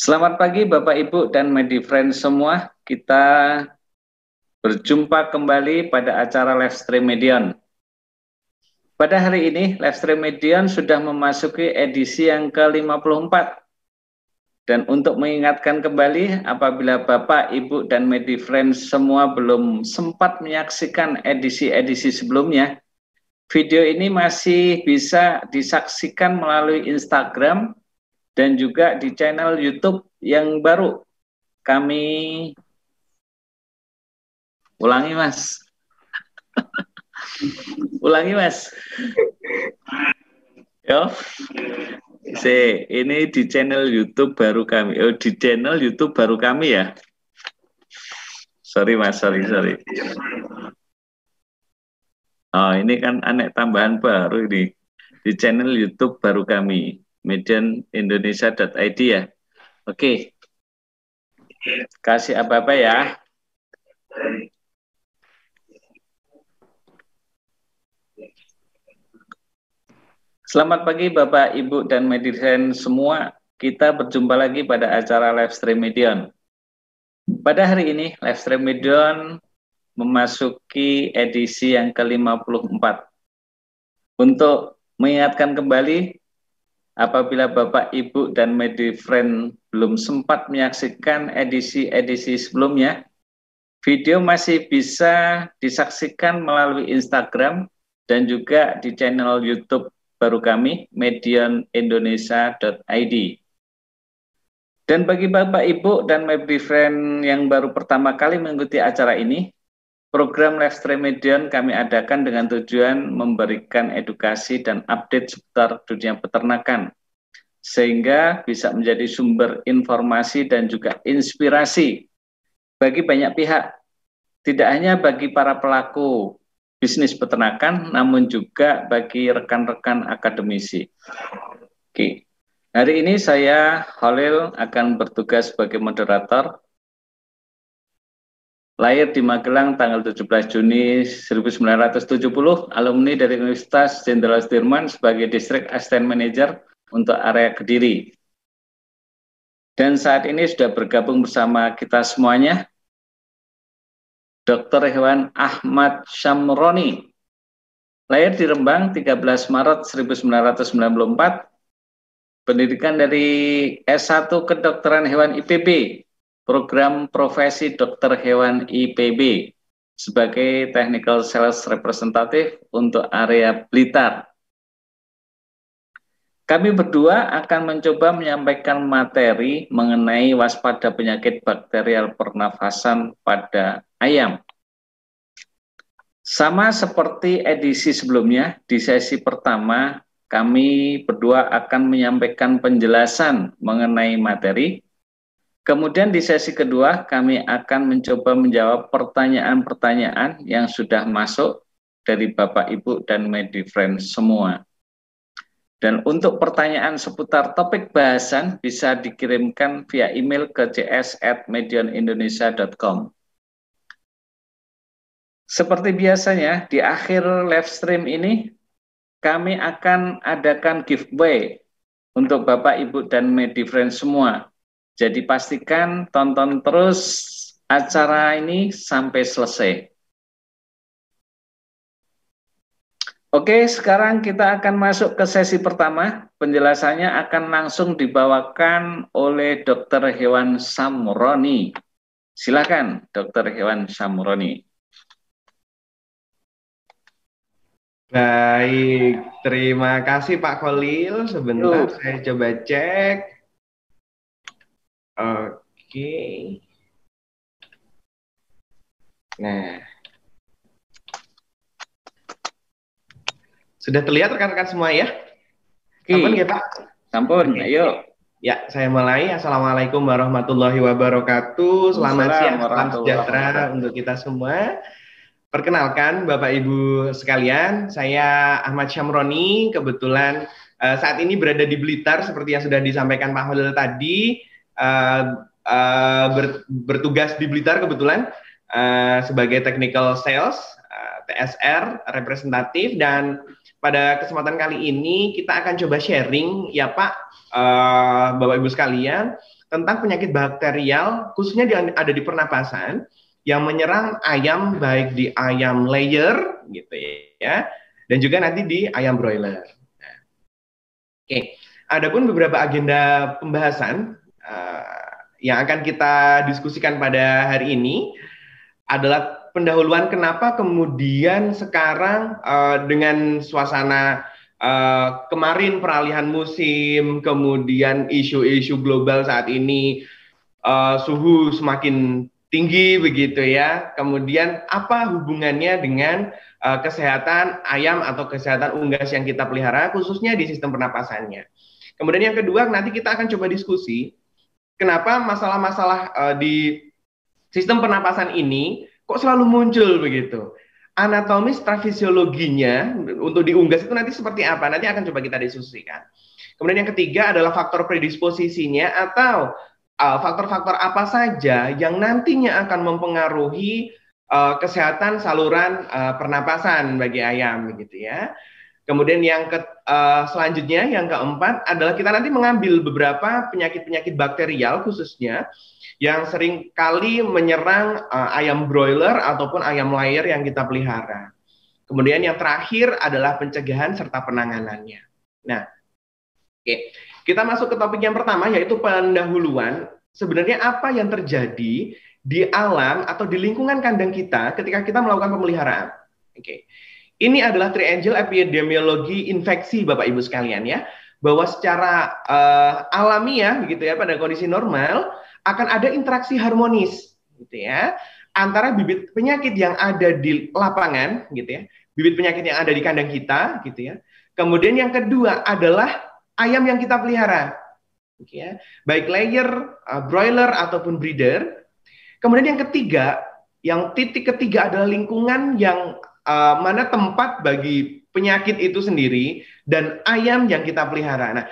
Selamat pagi Bapak Ibu dan MediFriend semua. Kita berjumpa kembali pada acara live stream Medion. Pada hari ini live stream Medion sudah memasuki edisi yang ke-54. Dan untuk mengingatkan kembali apabila Bapak, Ibu dan MediFriend semua belum sempat menyaksikan edisi-edisi sebelumnya, video ini masih bisa disaksikan melalui Instagram dan juga di channel YouTube yang baru kami ulangi Mas. Ulangi Mas. Yo. Ini di channel YouTube baru kami. Oh, di channel YouTube baru kami ya. Sorry Mas, sorry. Oh, ini kan aneh tambahan baru ini. Di channel YouTube baru kami, medionindonesia.id ya. Oke. Kasih apa-apa ya. Selamat pagi Bapak, Ibu, dan MediFriend semua. Kita berjumpa lagi pada acara live stream Medion. Pada hari ini, live stream Medion memasuki edisi yang ke-54. Untuk mengingatkan kembali, apabila Bapak, Ibu, dan MediFriend belum sempat menyaksikan edisi-edisi sebelumnya, video masih bisa disaksikan melalui Instagram dan juga di channel YouTube baru kami, medionindonesia.id. Dan bagi Bapak, Ibu, dan MediFriend yang baru pertama kali mengikuti acara ini, program live stream Medion kami adakan dengan tujuan memberikan edukasi dan update seputar dunia peternakan, sehingga bisa menjadi sumber informasi dan juga inspirasi bagi banyak pihak, tidak hanya bagi para pelaku bisnis peternakan, namun juga bagi rekan-rekan akademisi. Oke. Hari ini saya, Khalil, akan bertugas sebagai moderator. Lahir di Magelang tanggal 17 Juni 1970, alumni dari Universitas Jenderal Sudirman sebagai District Assistant Manager untuk area Kediri. Dan saat ini sudah bergabung bersama kita semuanya, Dr. Hewan Ahmad Syamroni. Lahir di Rembang 13 Maret 1994, pendidikan dari S1 Kedokteran Hewan IPB, program profesi dokter hewan IPB sebagai Technical Sales Representative untuk area Blitar. Kami berdua akan mencoba menyampaikan materi mengenai waspada penyakit bakterial pernafasan pada ayam. Sama seperti edisi sebelumnya, di sesi pertama kami berdua akan menyampaikan penjelasan mengenai materi. Kemudian di sesi kedua kami akan mencoba menjawab pertanyaan-pertanyaan yang sudah masuk dari Bapak, Ibu, dan MediFriend semua. Dan untuk pertanyaan seputar topik bahasan bisa dikirimkan via email ke cs@medionindonesia.com. Seperti biasanya di akhir live stream ini kami akan adakan giveaway untuk Bapak, Ibu, dan MediFriend semua. Jadi pastikan tonton terus acara ini sampai selesai. Oke, sekarang kita akan masuk ke sesi pertama. Penjelasannya akan langsung dibawakan oleh Dr. Hewan Syamroni. Silakan, Dr. Hewan Syamroni. Baik, terima kasih Pak Khalil. Sebentar, saya coba cek. Oke. Nah, sudah terlihat rekan-rekan semua ya? Sampun ya Pak? Sampun, ayo. Ya, saya mulai. Assalamualaikum warahmatullahi wabarakatuh. Selamat siang, salam sejahtera untuk kita semua. Perkenalkan Bapak Ibu sekalian, saya Ahmad Syamroni. Kebetulan saat ini berada di Blitar seperti yang sudah disampaikan Pak Khalil tadi. Bertugas di Blitar kebetulan sebagai technical sales TSR representatif, dan pada kesempatan kali ini kita akan coba sharing ya Pak, Bapak Ibu sekalian, tentang penyakit bakterial khususnya ada di pernapasan yang menyerang ayam, baik di ayam layer gitu ya, dan juga nanti di ayam broiler. Nah, oke, adapun beberapa agenda pembahasan yang akan kita diskusikan pada hari ini adalah pendahuluan kenapa kemudian sekarang dengan suasana kemarin peralihan musim, kemudian isu-isu global saat ini, suhu semakin tinggi begitu ya. Kemudian apa hubungannya dengan kesehatan ayam atau kesehatan unggas yang kita pelihara khususnya di sistem pernapasannya. Kemudian yang kedua nanti kita akan coba diskusi kenapa masalah-masalah di sistem pernapasan ini kok selalu muncul begitu. Anatomis fisiologinya untuk di unggas itu nanti seperti apa? Nanti akan coba kita diskusikan. Kemudian yang ketiga adalah faktor predisposisinya atau faktor-faktor apa saja yang nantinya akan mempengaruhi kesehatan saluran pernapasan bagi ayam begitu ya. Kemudian yang selanjutnya yang keempat adalah kita nanti mengambil beberapa penyakit-penyakit bakterial khususnya yang sering kali menyerang ayam broiler ataupun ayam layer yang kita pelihara. Kemudian yang terakhir adalah pencegahan serta penanganannya. Nah, oke. Kita masuk ke topik yang pertama, yaitu pendahuluan. Sebenarnya apa yang terjadi di alam atau di lingkungan kandang kita ketika kita melakukan pemeliharaan. Oke. Ini adalah triangle epidemiologi infeksi, Bapak Ibu sekalian ya. Bahwa secara alamiah gitu ya, pada kondisi normal akan ada interaksi harmonis gitu ya antara bibit penyakit yang ada di lapangan gitu ya, bibit penyakit yang ada di kandang kita gitu ya. Kemudian yang kedua adalah ayam yang kita pelihara, gitu ya, baik layer, broiler ataupun breeder. Kemudian yang ketiga, yang titik ketiga adalah lingkungan yang mana tempat bagi penyakit itu sendiri dan ayam yang kita pelihara. Nah,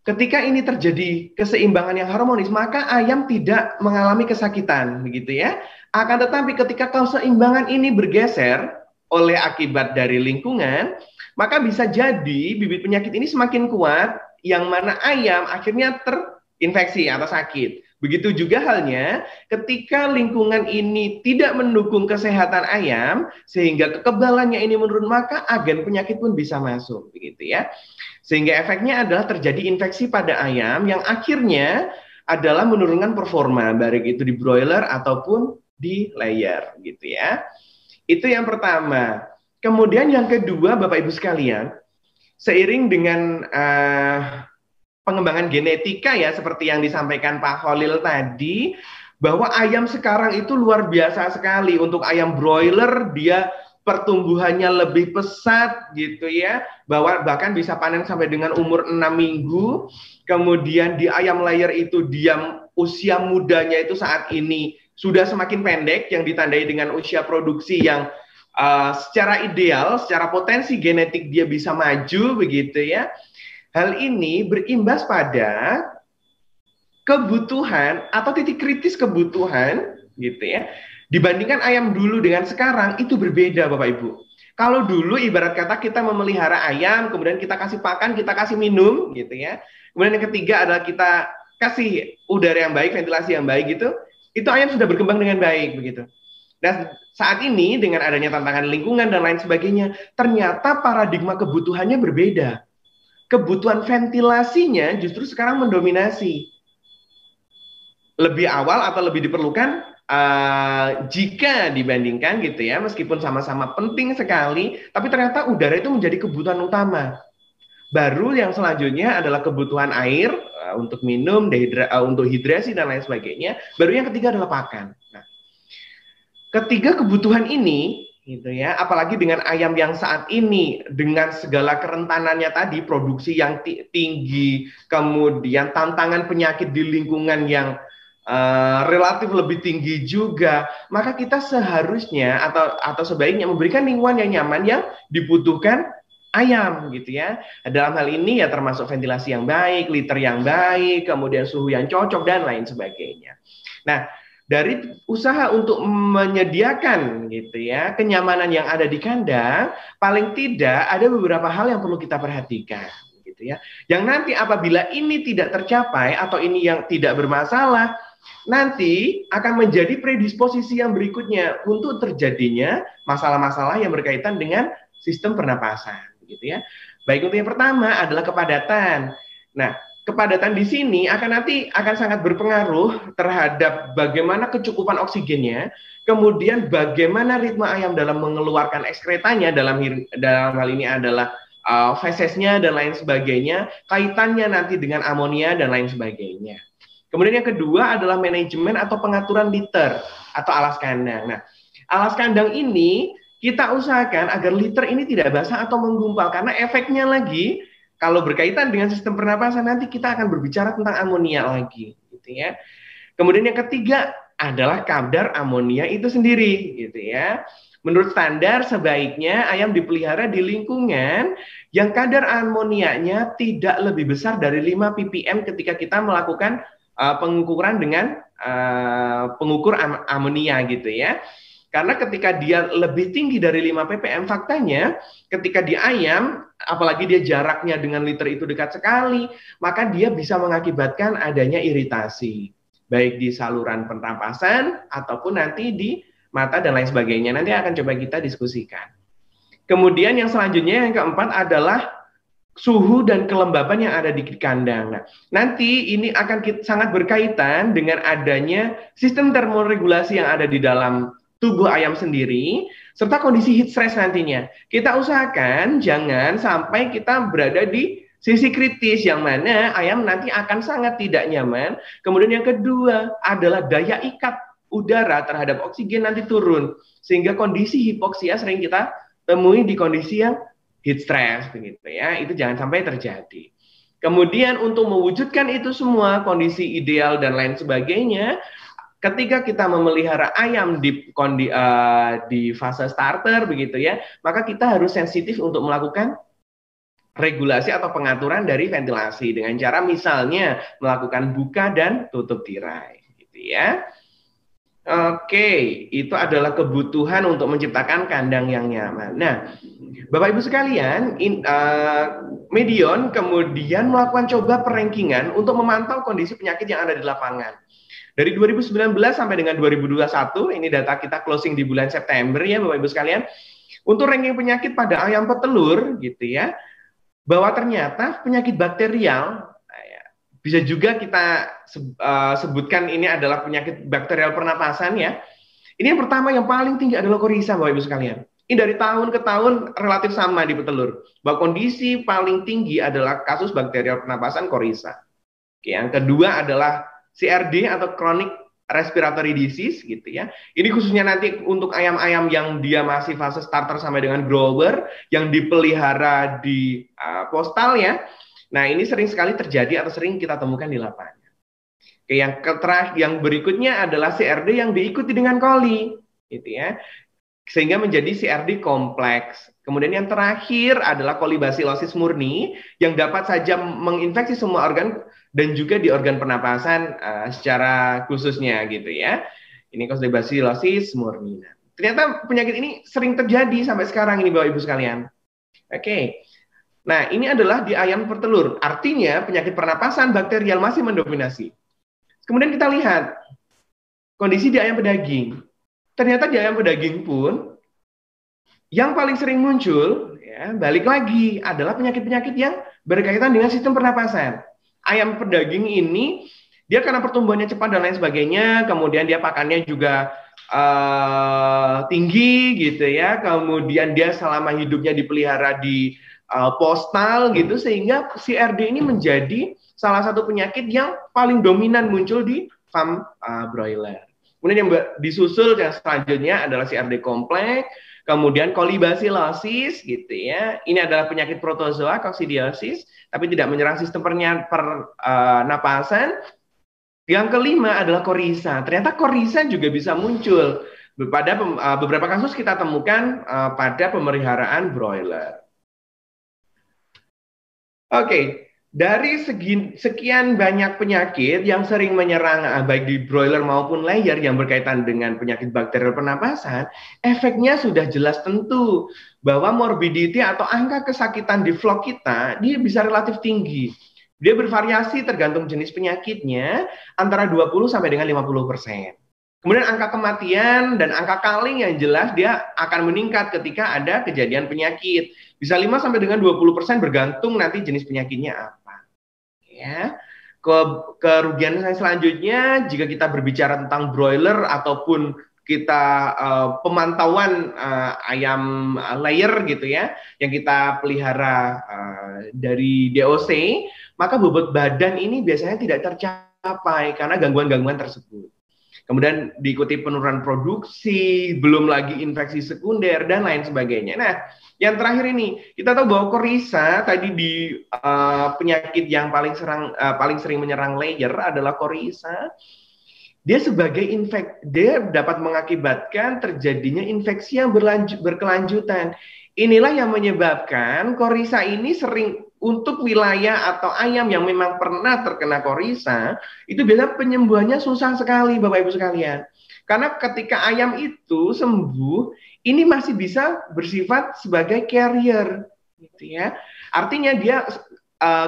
ketika ini terjadi keseimbangan yang harmonis, maka ayam tidak mengalami kesakitan, begitu ya. Akan tetapi ketika keseimbangan ini bergeser oleh akibat dari lingkungan, maka bisa jadi bibit penyakit ini semakin kuat, yang mana ayam akhirnya terinfeksi atau sakit. Begitu juga halnya ketika lingkungan ini tidak mendukung kesehatan ayam, sehingga kekebalannya ini menurun, maka agen penyakit pun bisa masuk, begitu ya. Sehingga efeknya adalah terjadi infeksi pada ayam yang akhirnya adalah menurunkan performa, baik itu di broiler ataupun di layer, gitu ya. Itu yang pertama. Kemudian yang kedua, Bapak Ibu sekalian, seiring dengan pengembangan genetika ya, seperti yang disampaikan Pak Khalil tadi, bahwa ayam sekarang itu luar biasa sekali. Untuk ayam broiler, dia pertumbuhannya lebih pesat gitu ya, bahwa bahkan bisa panen sampai dengan umur 6 minggu. Kemudian di ayam layer itu dia usia mudanya itu saat ini sudah semakin pendek, yang ditandai dengan usia produksi yang secara ideal, secara potensi genetik dia bisa maju begitu ya. Hal ini berimbas pada kebutuhan atau titik kritis kebutuhan gitu ya. Dibandingkan ayam dulu dengan sekarang itu berbeda Bapak Ibu. Kalau dulu ibarat kata kita memelihara ayam, kemudian kita kasih pakan, kita kasih minum gitu ya. Kemudian yang ketiga adalah kita kasih udara yang baik, ventilasi yang baik gitu. Itu ayam sudah berkembang dengan baik begitu. Dan saat ini dengan adanya tantangan lingkungan dan lain sebagainya, ternyata paradigma kebutuhannya berbeda. Kebutuhan ventilasinya justru sekarang mendominasi. Lebih awal atau lebih diperlukan jika dibandingkan gitu ya, meskipun sama-sama penting sekali, tapi ternyata udara itu menjadi kebutuhan utama. Baru yang selanjutnya adalah kebutuhan air untuk minum, untuk hidrasi dan lain sebagainya. Baru yang ketiga adalah pakan. Nah, ketiga kebutuhan ini gitu ya, apalagi dengan ayam yang saat ini dengan segala kerentanannya tadi, produksi yang tinggi, kemudian tantangan penyakit di lingkungan yang relatif lebih tinggi juga, maka kita seharusnya atau sebaiknya memberikan lingkungan yang nyaman yang dibutuhkan ayam gitu ya. Dalam hal ini ya termasuk ventilasi yang baik, liter yang baik, kemudian suhu yang cocok dan lain sebagainya. Nah, dari usaha untuk menyediakan gitu ya kenyamanan yang ada di kandang, paling tidak ada beberapa hal yang perlu kita perhatikan gitu gitu ya. Yang nanti apabila ini tidak tercapai atau ini yang tidak bermasalah, nanti akan menjadi predisposisi yang berikutnya untuk terjadinya masalah-masalah yang berkaitan dengan sistem pernapasan, gitu ya. Baik, untuk yang pertama adalah kepadatan. Nah, kepadatan di sini nanti akan sangat berpengaruh terhadap bagaimana kecukupan oksigennya, kemudian bagaimana ritme ayam dalam mengeluarkan ekskretanya, dalam hal ini adalah fesesnya dan lain sebagainya, kaitannya nanti dengan amonia dan lain sebagainya. Kemudian yang kedua adalah manajemen atau pengaturan liter atau alas kandang. Nah, alas kandang ini kita usahakan agar liter ini tidak basah atau menggumpal, karena efeknya lagi kalau berkaitan dengan sistem pernapasan nanti kita akan berbicara tentang amonia lagi, gitu ya. Kemudian yang ketiga adalah kadar amonia itu sendiri, gitu ya. Menurut standar sebaiknya ayam dipelihara di lingkungan yang kadar amonianya tidak lebih besar dari 5 ppm ketika kita melakukan pengukuran dengan pengukur amonia, gitu ya. Karena ketika dia lebih tinggi dari 5 ppm, faktanya ketika di ayam, apalagi dia jaraknya dengan liter itu dekat sekali, maka dia bisa mengakibatkan adanya iritasi, baik di saluran pernapasan ataupun nanti di mata dan lain sebagainya. Nanti akan coba kita diskusikan. Kemudian yang selanjutnya, yang keempat adalah suhu dan kelembapan yang ada di kandang. Nah, nanti ini akan sangat berkaitan dengan adanya sistem termoregulasi yang ada di dalam tubuh ayam sendiri, serta kondisi heat stress nantinya. Kita usahakan jangan sampai kita berada di sisi kritis, yang mana ayam nanti akan sangat tidak nyaman. Kemudian yang kedua adalah daya ikat udara terhadap oksigen nanti turun, sehingga kondisi hipoksia sering kita temui di kondisi yang heat stress, begitu ya. Itu jangan sampai terjadi. Kemudian untuk mewujudkan itu semua, kondisi ideal dan lain sebagainya, ketika kita memelihara ayam di fase starter, begitu ya, maka kita harus sensitif untuk melakukan regulasi atau pengaturan dari ventilasi dengan cara misalnya melakukan buka dan tutup tirai, gitu ya. Oke, itu adalah kebutuhan untuk menciptakan kandang yang nyaman. Nah, Bapak Ibu sekalian, Medion kemudian melakukan coba perankingan untuk memantau kondisi penyakit yang ada di lapangan. Dari 2019 sampai dengan 2021, ini data kita closing di bulan September ya Bapak Ibu sekalian, untuk ranking penyakit pada ayam petelur, gitu ya, bahwa ternyata penyakit bakterial, bisa juga kita sebutkan ini adalah penyakit bakterial pernapasan ya. Ini yang pertama yang paling tinggi adalah Coryza Bapak Ibu sekalian. Ini dari tahun ke tahun relatif sama di petelur. Bahwa kondisi paling tinggi adalah kasus bakterial pernapasan Coryza. Oke, yang kedua adalah CRD atau chronic respiratory disease, gitu ya. Ini khususnya nanti untuk ayam-ayam yang dia masih fase starter sampai dengan grower yang dipelihara di postal ya. Nah, ini sering sekali terjadi atau sering kita temukan di lapangan. Oke, yang berikutnya adalah CRD yang diikuti dengan coli, gitu ya. Sehingga menjadi CRD kompleks. Kemudian yang terakhir adalah kolibasilosis murni yang dapat saja menginfeksi semua organ dan juga di organ pernapasan secara khususnya, gitu ya. Ini kolibasilosis murni. Nah, ternyata penyakit ini sering terjadi sampai sekarang ini Bapak Ibu sekalian. Oke. Nah, ini adalah di ayam petelur. Artinya penyakit pernapasan bakterial masih mendominasi. Kemudian kita lihat kondisi di ayam pedaging. Ternyata di ayam pedaging pun yang paling sering muncul, ya, balik lagi adalah penyakit-penyakit yang berkaitan dengan sistem pernapasan. Ayam pedaging ini dia karena pertumbuhannya cepat dan lain sebagainya, kemudian dia pakannya juga tinggi, gitu ya. Kemudian dia selama hidupnya dipelihara di postal, gitu, sehingga CRD ini menjadi salah satu penyakit yang paling dominan muncul di farm broiler. Kemudian yang disusul yang selanjutnya adalah CRD kompleks, kemudian kolibasilosis, gitu ya. Ini adalah penyakit protozoa, koksidiosis, tapi tidak menyerang sistem pernapasan. Yang kelima adalah Coryza. Ternyata Coryza juga bisa muncul. Pada beberapa kasus kita temukan pada pemeliharaan broiler. Oke, dari sekian banyak penyakit yang sering menyerang baik di broiler maupun layer yang berkaitan dengan penyakit bakterial pernapasan, efeknya sudah jelas tentu bahwa morbidity atau angka kesakitan di flock kita dia bisa relatif tinggi. Dia bervariasi tergantung jenis penyakitnya antara 20 sampai dengan 50%. Kemudian angka kematian dan angka culling yang jelas dia akan meningkat ketika ada kejadian penyakit. Bisa 5 sampai dengan 20% bergantung nanti jenis penyakitnya apa. Ya, kerugian selanjutnya jika kita berbicara tentang broiler ataupun kita pemantauan ayam layer gitu ya, yang kita pelihara dari DOC, maka bobot badan ini biasanya tidak tercapai karena gangguan-gangguan tersebut. Kemudian diikuti penurunan produksi, belum lagi infeksi sekunder dan lain sebagainya. Nah, yang terakhir ini kita tahu bahwa korisa tadi di penyakit yang paling sering menyerang layer adalah korisa. Dia sebagai dia dapat mengakibatkan terjadinya infeksi yang berkelanjutan. Inilah yang menyebabkan korisa ini sering untuk wilayah atau ayam yang memang pernah terkena korisa, itu biasanya penyembuhannya susah sekali Bapak Ibu sekalian. Karena ketika ayam itu sembuh, ini masih bisa bersifat sebagai carrier, gitu ya. Artinya dia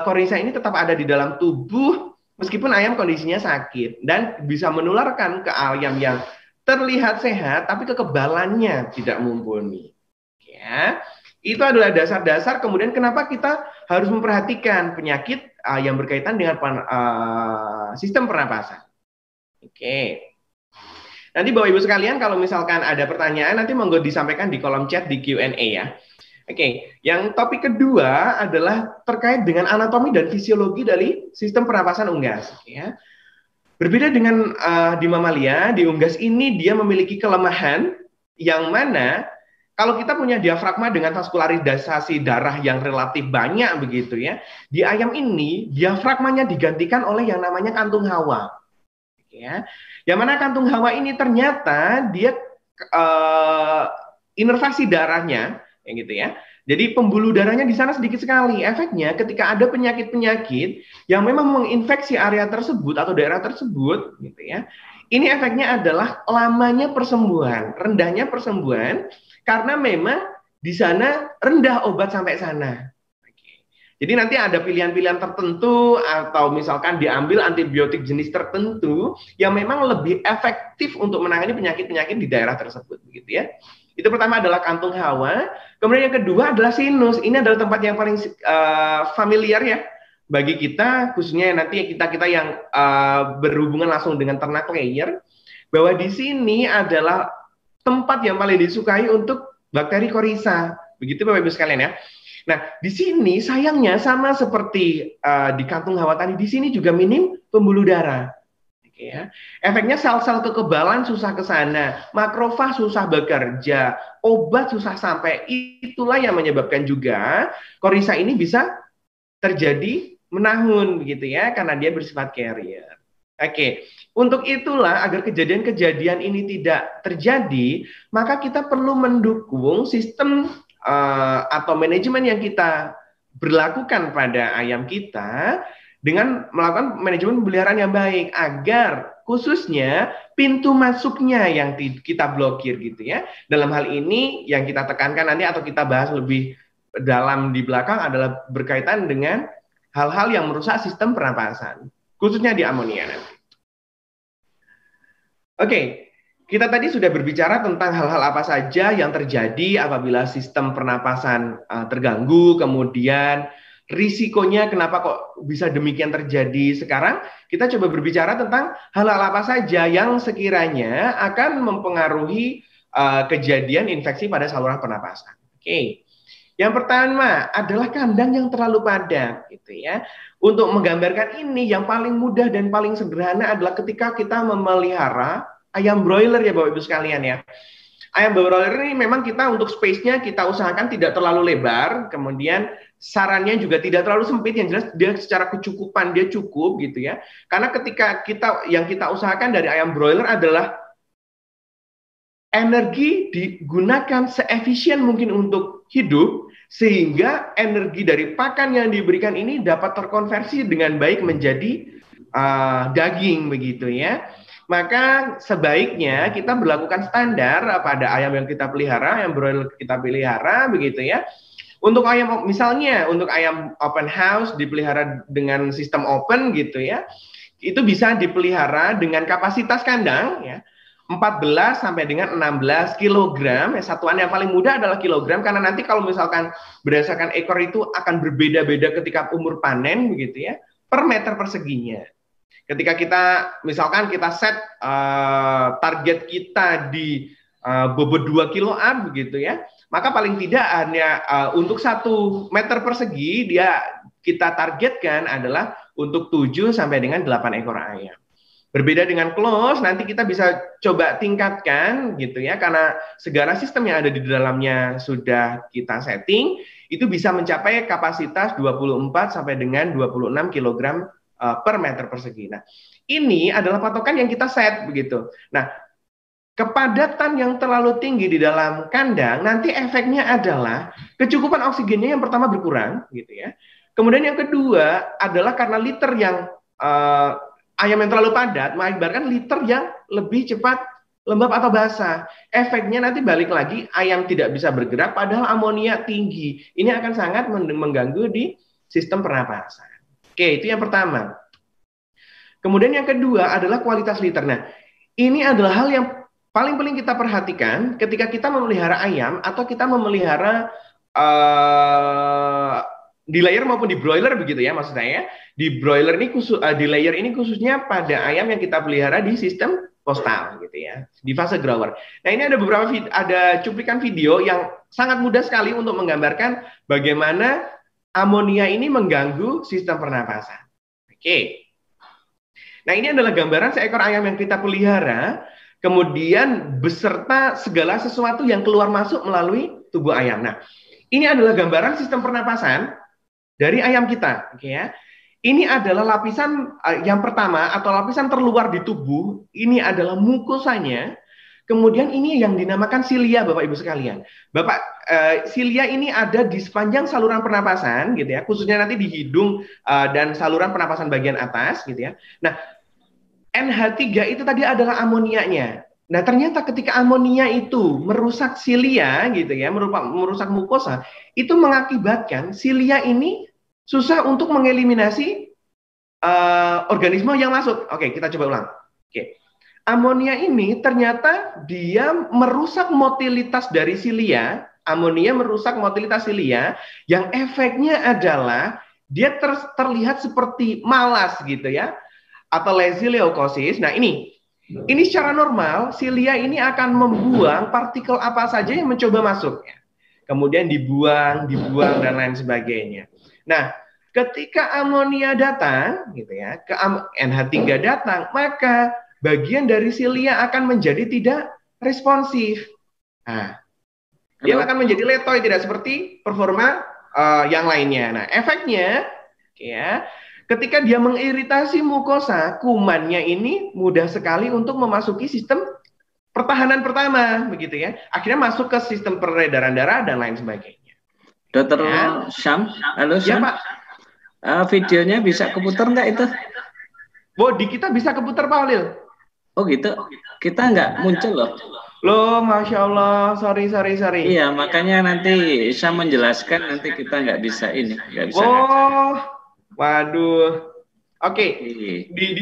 korisa ini tetap ada di dalam tubuh meskipun ayam kondisinya sakit dan bisa menularkan ke ayam yang terlihat sehat tapi kekebalannya tidak mumpuni. Ya. Itu adalah dasar-dasar kemudian kenapa kita harus memperhatikan penyakit yang berkaitan dengan sistem pernapasan. Oke. Nanti Bapak Ibu sekalian kalau misalkan ada pertanyaan nanti monggo disampaikan di kolom chat di Q&A ya. Oke, yang topik kedua adalah terkait dengan anatomi dan fisiologi dari sistem pernapasan unggas. Ya. Berbeda dengan di mamalia, di unggas ini dia memiliki kelemahan yang mana kalau kita punya diafragma dengan vaskularisasi darah yang relatif banyak begitu ya, di ayam ini diafragmanya digantikan oleh yang namanya kantung hawa. Ya. Yang mana kantung hawa ini ternyata dia inervasi darahnya, yang gitu ya. Jadi pembuluh darahnya di sana sedikit sekali. Efeknya ketika ada penyakit-penyakit yang memang menginfeksi area tersebut atau daerah tersebut, gitu ya. Ini efeknya adalah lamanya persembuhan, rendahnya persembuhan. Karena memang di sana rendah obat sampai sana. Jadi nanti ada pilihan-pilihan tertentu atau misalkan diambil antibiotik jenis tertentu yang memang lebih efektif untuk menangani penyakit-penyakit di daerah tersebut, begitu ya. Itu pertama adalah kantung hawa. Kemudian yang kedua adalah sinus. Ini adalah tempat yang paling familiar ya bagi kita, khususnya nanti kita yang berhubungan langsung dengan ternak layer, bahwa di sini adalah tempat yang paling disukai untuk bakteri korisa. Begitu Bapak Ibu sekalian ya. Nah, di sini sayangnya sama seperti di kantung hawa tadi, di sini juga minim pembuluh darah. Oke, ya. Efeknya sel-sel kekebalan susah ke sana, makrofag susah bekerja, obat susah sampai. Itulah yang menyebabkan juga korisa ini bisa terjadi menahun begitu ya, karena dia bersifat carrier. Oke, untuk itulah agar kejadian-kejadian ini tidak terjadi, maka kita perlu mendukung sistem atau manajemen yang kita berlakukan pada ayam kita dengan melakukan manajemen pemeliharaan yang baik agar khususnya pintu masuknya yang kita blokir gitu ya. Dalam hal ini yang kita tekankan nanti atau kita bahas lebih dalam di belakang adalah berkaitan dengan hal-hal yang merusak sistem pernapasan, khususnya di amonia nanti. Oke, kita tadi sudah berbicara tentang hal-hal apa saja yang terjadi apabila sistem pernapasan terganggu, kemudian risikonya kenapa kok bisa demikian terjadi. Sekarang kita coba berbicara tentang hal-hal apa saja yang sekiranya akan mempengaruhi kejadian infeksi pada saluran pernapasan. Oke. Yang pertama adalah kandang yang terlalu padat, gitu ya. Untuk menggambarkan ini, yang paling mudah dan paling sederhana adalah ketika kita memelihara ayam broiler ya Bapak Ibu sekalian ya. Ayam broiler ini memang kita untuk space-nya kita usahakan tidak terlalu lebar, kemudian sarannya juga tidak terlalu sempit, yang jelas dia secara kecukupan dia cukup gitu ya. Karena ketika yang kita usahakan dari ayam broiler adalah energi digunakan seefisien mungkin untuk hidup, sehingga energi dari pakan yang diberikan ini dapat terkonversi dengan baik menjadi daging begitu ya. Maka sebaiknya kita berlakukan standar pada ayam yang kita pelihara, ayam broiler kita pelihara begitu ya. Untuk ayam misalnya untuk ayam open house dipelihara dengan sistem open gitu ya. Itu bisa dipelihara dengan kapasitas kandang ya 14 sampai dengan 16 kilogram. Satuan yang paling mudah adalah kilogram karena nanti kalau misalkan berdasarkan ekor itu akan berbeda-beda ketika umur panen begitu ya, per meter perseginya. Ketika kita misalkan kita set target kita di bobot 2 kiloan begitu ya, maka paling tidak hanya untuk 1 meter persegi dia kita targetkan adalah untuk 7 sampai dengan 8 ekor ayam. Berbeda dengan close, nanti kita bisa coba tingkatkan gitu ya, karena segala sistem yang ada di dalamnya sudah kita setting, itu bisa mencapai kapasitas 24 sampai dengan 26 kg per meter persegi. Nah, ini adalah patokan yang kita set begitu. Nah, kepadatan yang terlalu tinggi di dalam kandang, nanti efeknya adalah kecukupan oksigennya yang pertama berkurang gitu ya. Kemudian yang kedua adalah karena liter yang ayam yang terlalu padat mengakibatkan liter yang lebih cepat lembab atau basah. Efeknya nanti balik lagi ayam tidak bisa bergerak padahal amonia tinggi. Ini akan sangat mengganggu di sistem pernapasan. Oke, itu yang pertama. Kemudian yang kedua adalah kualitas liter. Nah, ini adalah hal yang paling penting kita perhatikan ketika kita memelihara ayam atau kita memelihara di layer maupun di broiler begitu ya maksud saya. Di broiler ini di layer ini khususnya pada ayam yang kita pelihara di sistem postal gitu ya, di fase grower. Nah, ini ada beberapa ada cuplikan video yang sangat mudah sekali untuk menggambarkan bagaimana amonia ini mengganggu sistem pernapasan. Oke. Nah, ini adalah gambaran seekor ayam yang kita pelihara kemudian beserta segala sesuatu yang keluar masuk melalui tubuh ayam. Nah, ini adalah gambaran sistem pernapasan dari ayam kita, oke ya. Ini adalah lapisan yang pertama atau lapisan terluar di tubuh. Ini adalah mukosanya. Kemudian ini yang dinamakan silia, Bapak Ibu sekalian. Silia ini ada di sepanjang saluran pernapasan, gitu ya. Khususnya nanti di hidung dan saluran pernapasan bagian atas, gitu ya. Nah, NH3 itu tadi adalah amonianya. Nah, ternyata ketika amonia itu merusak silia, gitu ya, merusak mukosa, itu mengakibatkan silia ini susah untuk mengeliminasi organisme yang masuk. Oke, kita coba ulang. Oke. Amonia ini ternyata dia merusak motilitas dari silia. Amonia merusak motilitas silia yang efeknya adalah dia terlihat seperti malas gitu ya, atau lazy leukosis. Nah, ini secara normal silia ini akan membuang partikel apa saja yang mencoba masuk. Kemudian dibuang dan lain sebagainya. Nah, ketika amonia datang, gitu ya, ke NH3 datang, maka bagian dari silia akan menjadi tidak responsif. Nah, dia akan menjadi letoy, tidak seperti performa yang lainnya. Nah, efeknya, ya, ketika dia mengiritasi mukosa, kumannya ini mudah sekali untuk memasuki sistem pertahanan pertama, begitu ya. Akhirnya masuk ke sistem peredaran darah dan lain sebagainya. Dokter Syam, halo Syam. Ya, Pak. Videonya bisa keputar nggak itu? Oh, di kita bisa keputar, Pak Halil. Oh gitu, kita nggak muncul loh. Loh, Masya Allah, sorry. Iya, makanya nanti Syam menjelaskan, nanti kita nggak bisa ini. Nggak bisa waduh. Oke,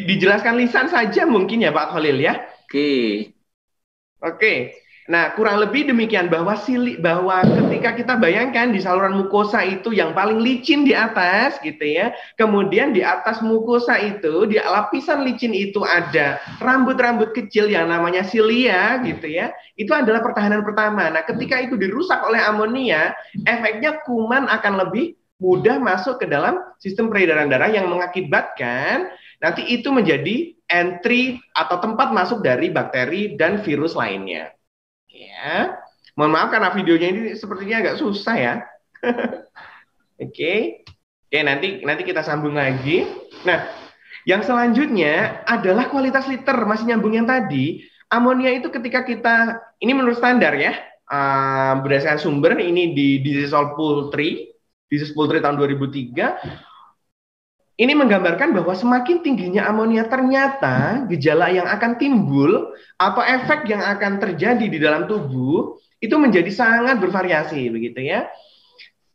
dijelaskan lisan saja mungkin ya Pak Khalil ya. Oke. Nah, kurang lebih demikian bahwa ketika kita bayangkan di saluran mukosa itu yang paling licin di atas gitu ya. Kemudian di atas mukosa itu, di lapisan licin itu ada rambut-rambut kecil yang namanya silia gitu ya. Itu adalah pertahanan pertama. Nah, ketika itu dirusak oleh amonia, efeknya kuman akan lebih mudah masuk ke dalam sistem peredaran darah yang mengakibatkan nanti itu menjadi entry atau tempat masuk dari bakteri dan virus lainnya. Ya, mohon maaf karena videonya ini sepertinya agak susah ya. Oke, nanti kita sambung lagi. Nah, yang selanjutnya adalah kualitas liter, masih nyambung yang tadi. Amonia itu ketika kita, ini menurut standar ya, berdasarkan sumber ini di Disease Poultry tahun 2003, ini menggambarkan bahwa semakin tingginya amonia ternyata gejala yang akan timbul atau efek yang akan terjadi di dalam tubuh itu menjadi sangat bervariasi begitu ya.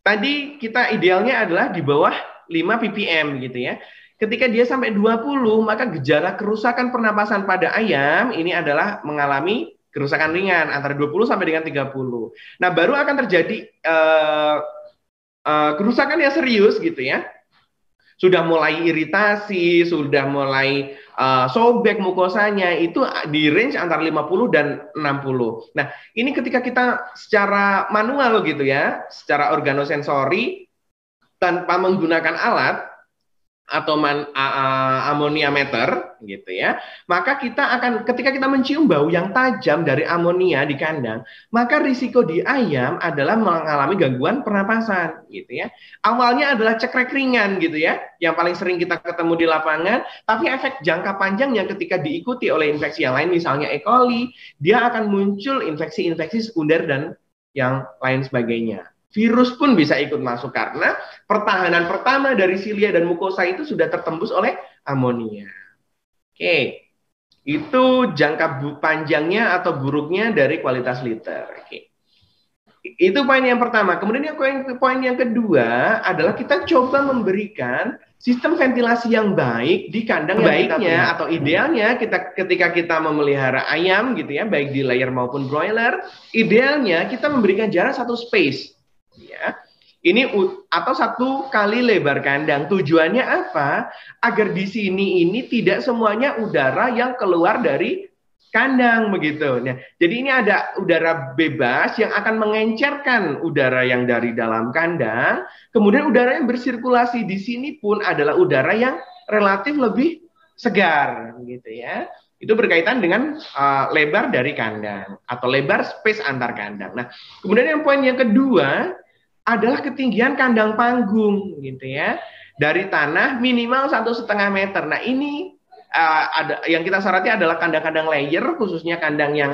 Tadi kita idealnya adalah di bawah 5 ppm gitu ya. Ketika dia sampai 20, maka gejala kerusakan pernapasan pada ayam ini adalah mengalami kerusakan ringan antara 20 sampai dengan 30. Nah, baru akan terjadi kerusakan yang serius gitu ya. Sudah mulai iritasi, sudah mulai sobek mukosanya, itu di range antara 50 dan 60. Nah, ini ketika kita secara manual gitu ya, secara organosensori, tanpa menggunakan alat, atau amoniometer gitu ya, maka kita akan ketika kita mencium bau yang tajam dari amonia di kandang, maka risiko di ayam adalah mengalami gangguan pernapasan gitu ya. Awalnya adalah cekrek ringan gitu ya, yang paling sering kita ketemu di lapangan, tapi efek jangka panjang yang ketika diikuti oleh infeksi yang lain misalnya E. coli, dia akan muncul infeksi-infeksi sekunder dan yang lain sebagainya. Virus pun bisa ikut masuk karena pertahanan pertama dari silia dan mukosa itu sudah tertembus oleh amonia. Oke, itu jangka panjangnya atau buruknya dari kualitas litter. Oke. Itu poin yang pertama. Kemudian poin yang kedua adalah kita coba memberikan sistem ventilasi yang baik di kandang yang baiknya atau idealnya ketika kita memelihara ayam gitu ya, baik di layer maupun broiler, idealnya kita memberikan jarak satu space. Ya, ini atau 1 kali lebar kandang. Tujuannya apa? Agar di sini ini tidak semuanya udara yang keluar dari kandang begitu. Nah, jadi ini ada udara bebas yang akan mengencerkan udara yang dari dalam kandang. Kemudian udara yang bersirkulasi di sini pun adalah udara yang relatif lebih segar, gitu ya. Itu berkaitan dengan lebar dari kandang atau lebar space antar kandang. Nah, kemudian yang poin yang kedua adalah ketinggian kandang panggung gitu ya, dari tanah minimal 1,5 meter. Nah, ini ada yang kita soroti adalah kandang-kandang layer, khususnya kandang yang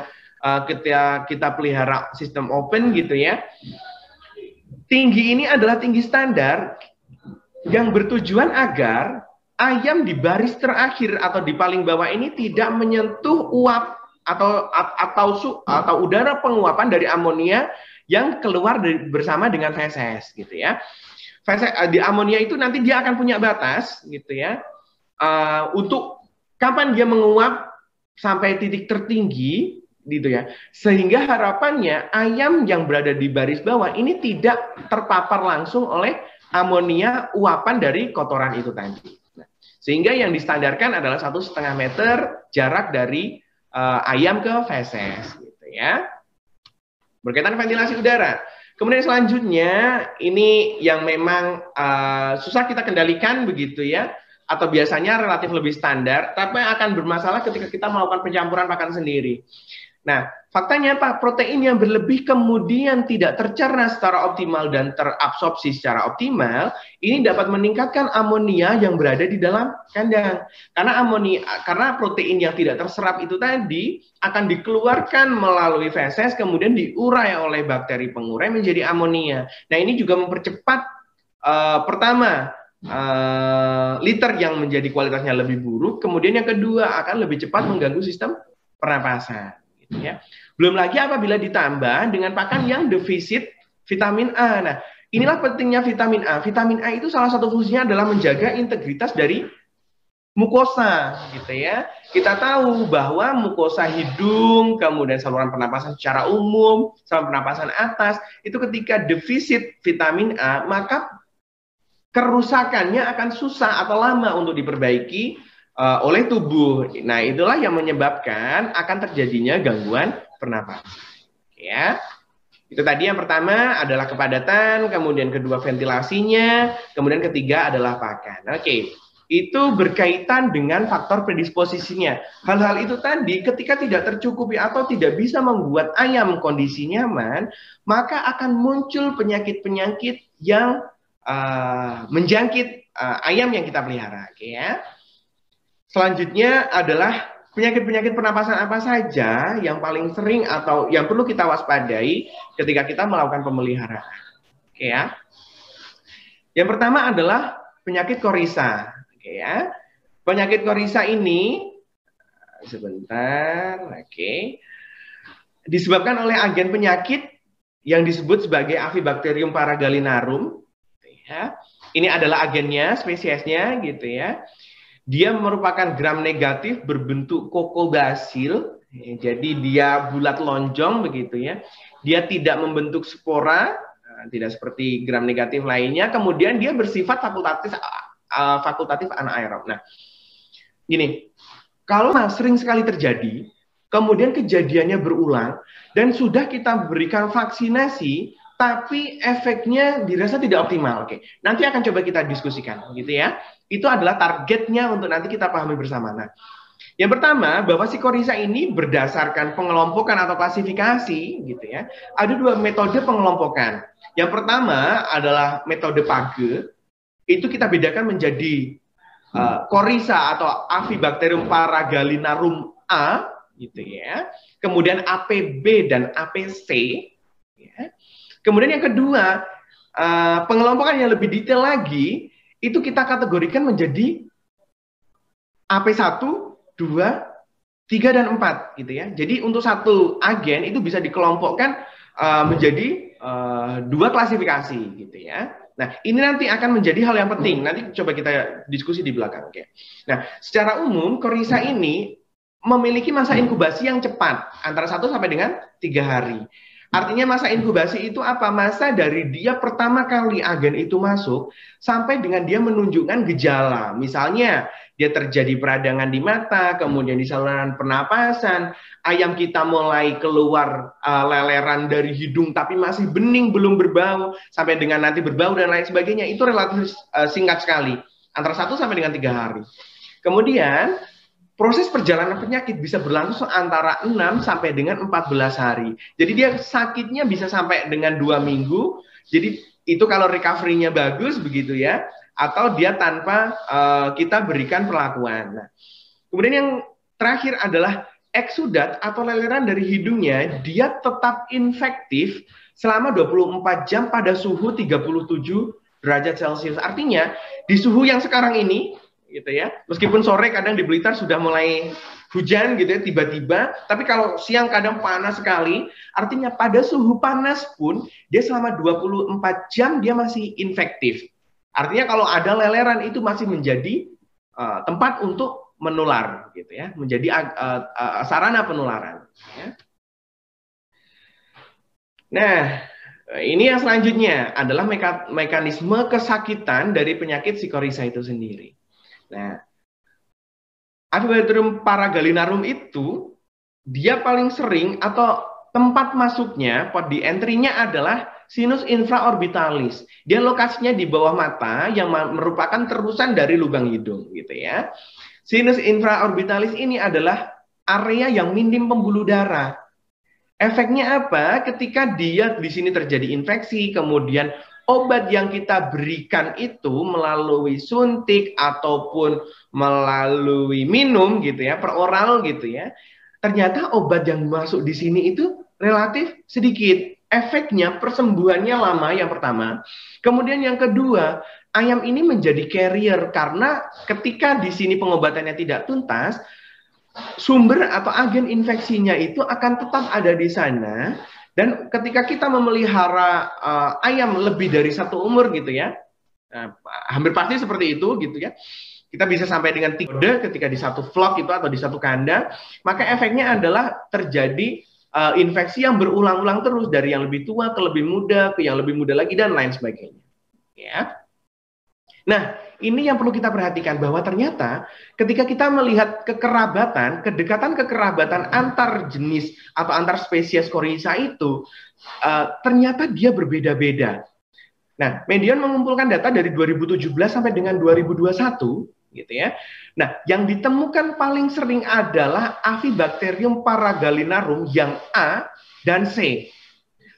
kita pelihara sistem open gitu ya. Tinggi ini adalah tinggi standar yang bertujuan agar ayam di baris terakhir atau di paling bawah ini tidak menyentuh uap atau udara penguapan dari amonia yang keluar bersama dengan feses gitu ya. Feses di amonia itu nanti dia akan punya batas gitu ya, untuk kapan dia menguap sampai titik tertinggi gitu ya, sehingga harapannya ayam yang berada di baris bawah ini tidak terpapar langsung oleh amonia uapan dari kotoran itu tadi. Nah, sehingga yang distandarkan adalah 1,5 meter jarak dari ayam ke feses gitu ya. Berkaitan ventilasi udara. Kemudian selanjutnya ini yang memang susah kita kendalikan begitu ya, atau biasanya relatif lebih standar, tapi akan bermasalah ketika kita melakukan pencampuran pakan sendiri. Nah, faktanya apa? Protein yang berlebih kemudian tidak tercerna secara optimal dan terabsorpsi secara optimal, ini dapat meningkatkan amonia yang berada di dalam kandang. Karena protein yang tidak terserap itu tadi akan dikeluarkan melalui feses, kemudian diurai oleh bakteri pengurai menjadi amonia. Nah, ini juga mempercepat pertama liter yang menjadi kualitasnya lebih buruk, kemudian yang kedua akan lebih cepat mengganggu sistem pernapasan. Ya. Belum lagi apabila ditambah dengan pakan yang defisit vitamin A. Nah, inilah pentingnya vitamin A. Vitamin A itu salah satu fungsinya adalah menjaga integritas dari mukosa, gitu ya. Kita tahu bahwa mukosa hidung, kemudian saluran pernapasan secara umum, saluran pernapasan atas, itu ketika defisit vitamin A, maka kerusakannya akan susah atau lama untuk diperbaiki oleh tubuh. Nah, itulah yang menyebabkan akan terjadinya gangguan pernapasan. Ya, itu tadi yang pertama adalah kepadatan, kemudian kedua ventilasinya, kemudian ketiga adalah pakan. Oke, itu berkaitan dengan faktor predisposisinya. Hal-hal itu tadi ketika tidak tercukupi atau tidak bisa membuat ayam kondisi nyaman, maka akan muncul penyakit-penyakit yang menjangkit ayam yang kita pelihara. Oke ya. Selanjutnya adalah penyakit-penyakit pernapasan apa saja yang paling sering atau yang perlu kita waspadai ketika kita melakukan pemeliharaan. Oke ya. Yang pertama adalah penyakit korisa. Oke ya. Penyakit korisa ini sebentar, oke. Disebabkan oleh agen penyakit yang disebut sebagai Avibacterium paragalinarum. Ya. Ini adalah agennya, spesiesnya, gitu ya. Dia merupakan gram negatif berbentuk kokobasil. Jadi dia bulat lonjong begitu ya. Dia tidak membentuk spora, tidak seperti gram negatif lainnya. Kemudian dia bersifat fakultatif anaerob. Nah, gini, kalau sering sekali terjadi, kemudian kejadiannya berulang, dan sudah kita berikan vaksinasi, tapi efeknya dirasa tidak optimal. Oke, nanti akan coba kita diskusikan, gitu ya. Itu adalah targetnya untuk nanti kita pahami bersama. Nah, yang pertama, bahwa si korisa ini berdasarkan pengelompokan atau klasifikasi, gitu ya. Ada dua metode pengelompokan. Yang pertama adalah metode Page. Itu kita bedakan menjadi korisa atau Avibacterium paragalinarum A, gitu ya. Kemudian APB dan APC. Ya. Kemudian yang kedua, pengelompokan yang lebih detail lagi, itu kita kategorikan menjadi AP1, 2, 3, dan 4, gitu ya. Jadi untuk satu agen itu bisa dikelompokkan menjadi dua klasifikasi, gitu ya. Nah, ini nanti akan menjadi hal yang penting. Nanti coba kita diskusi di belakang. Oke. Nah, secara umum korisa ini memiliki masa inkubasi yang cepat, antara 1 sampai dengan 3 hari. Artinya masa inkubasi itu apa? Masa dari dia pertama kali agen itu masuk sampai dengan dia menunjukkan gejala. Misalnya dia terjadi peradangan di mata, kemudian di saluran pernapasan, ayam kita mulai keluar leleran dari hidung tapi masih bening, belum berbau, sampai dengan nanti berbau dan lain sebagainya. Itu relatif singkat sekali, antara 1 sampai dengan 3 hari. Kemudian proses perjalanan penyakit bisa berlangsung antara 6 sampai dengan 14 hari. Jadi dia sakitnya bisa sampai dengan 2 minggu. Jadi itu kalau recovery-nya bagus begitu ya. Atau dia tanpa kita berikan perlakuan. Nah, kemudian yang terakhir adalah eksudat atau leleran dari hidungnya. Dia tetap infektif selama 24 jam pada suhu 37 derajat Celcius. Artinya di suhu yang sekarang ini, gitu ya. Meskipun sore kadang di Blitar sudah mulai hujan gitu ya tiba-tiba, tapi kalau siang kadang panas sekali, artinya pada suhu panas pun dia selama 24 jam dia masih infektif. Artinya kalau ada leleran itu masih menjadi tempat untuk menular gitu ya, menjadi sarana penularan ya. Nah, ini yang selanjutnya adalah mekanisme kesakitan dari penyakit si korisa itu sendiri. Nah, Avibacterium paragalinarum itu dia paling sering atau tempat masuknya, port di entry-nya adalah sinus infraorbitalis. Dia lokasinya di bawah mata yang merupakan terusan dari lubang hidung gitu ya. Sinus infraorbitalis ini adalah area yang minim pembuluh darah. Efeknya apa? Ketika dia di sini terjadi infeksi, kemudian obat yang kita berikan itu melalui suntik ataupun melalui minum gitu ya, per oral gitu ya. Ternyata obat yang masuk di sini itu relatif sedikit. Efeknya persembuhannya lama yang pertama. Kemudian yang kedua, ayam ini menjadi carrier karena ketika di sini pengobatannya tidak tuntas, sumber atau agen infeksinya itu akan tetap ada di sana. Dan ketika kita memelihara ayam lebih dari 1 umur gitu ya, hampir pasti seperti itu gitu ya. Kita bisa sampai dengan 3 ketika di satu flock itu atau di satu kandang, maka efeknya adalah terjadi infeksi yang berulang-ulang terus dari yang lebih tua ke lebih muda, ke yang lebih muda lagi dan lain sebagainya. Ya. Nah, ini yang perlu kita perhatikan bahwa ternyata ketika kita melihat kekerabatan, kedekatan kekerabatan antar jenis atau antar spesies korisa itu, ternyata dia berbeda-beda. Nah, Medion mengumpulkan data dari 2017 sampai dengan 2021, gitu ya. Nah, yang ditemukan paling sering adalah Avibacterium paragalinarum yang A dan C.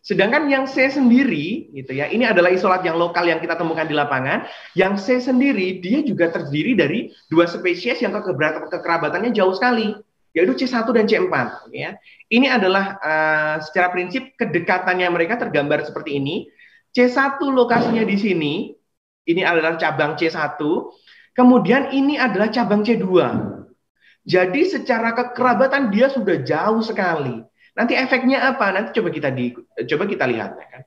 Sedangkan yang C sendiri, gitu ya, ini adalah isolat yang lokal yang kita temukan di lapangan. Yang C sendiri, dia juga terdiri dari 2 spesies yang kekerabatannya jauh sekali. yaitu C1 dan C4. Ya. Ini adalah secara prinsip kedekatannya mereka tergambar seperti ini. C1 lokasinya di sini, ini adalah cabang C1, kemudian ini adalah cabang C2. Jadi secara kekerabatan dia sudah jauh sekali. Nanti efeknya apa? Nanti coba kita lihat. Ya kan?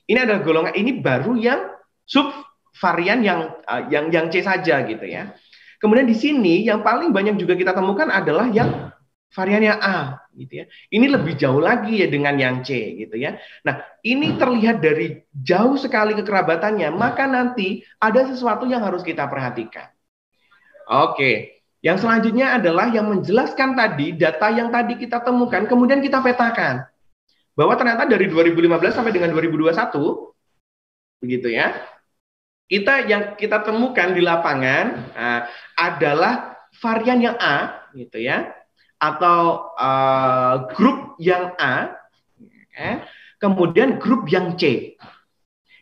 Ini adalah golongan, ini baru yang subvarian yang C saja gitu ya. Kemudian di sini yang paling banyak juga kita temukan adalah yang variannya A gitu ya. Ini lebih jauh lagi ya dengan yang C gitu ya. Nah, ini terlihat dari jauh sekali kekerabatannya, maka nanti ada sesuatu yang harus kita perhatikan. Oke. Yang selanjutnya adalah yang menjelaskan tadi data yang tadi kita temukan kemudian kita petakan. Bahwa ternyata dari 2015 sampai dengan 2021 begitu ya. Yang kita temukan di lapangan adalah varian yang A gitu ya. Atau grup yang A, kemudian grup yang C.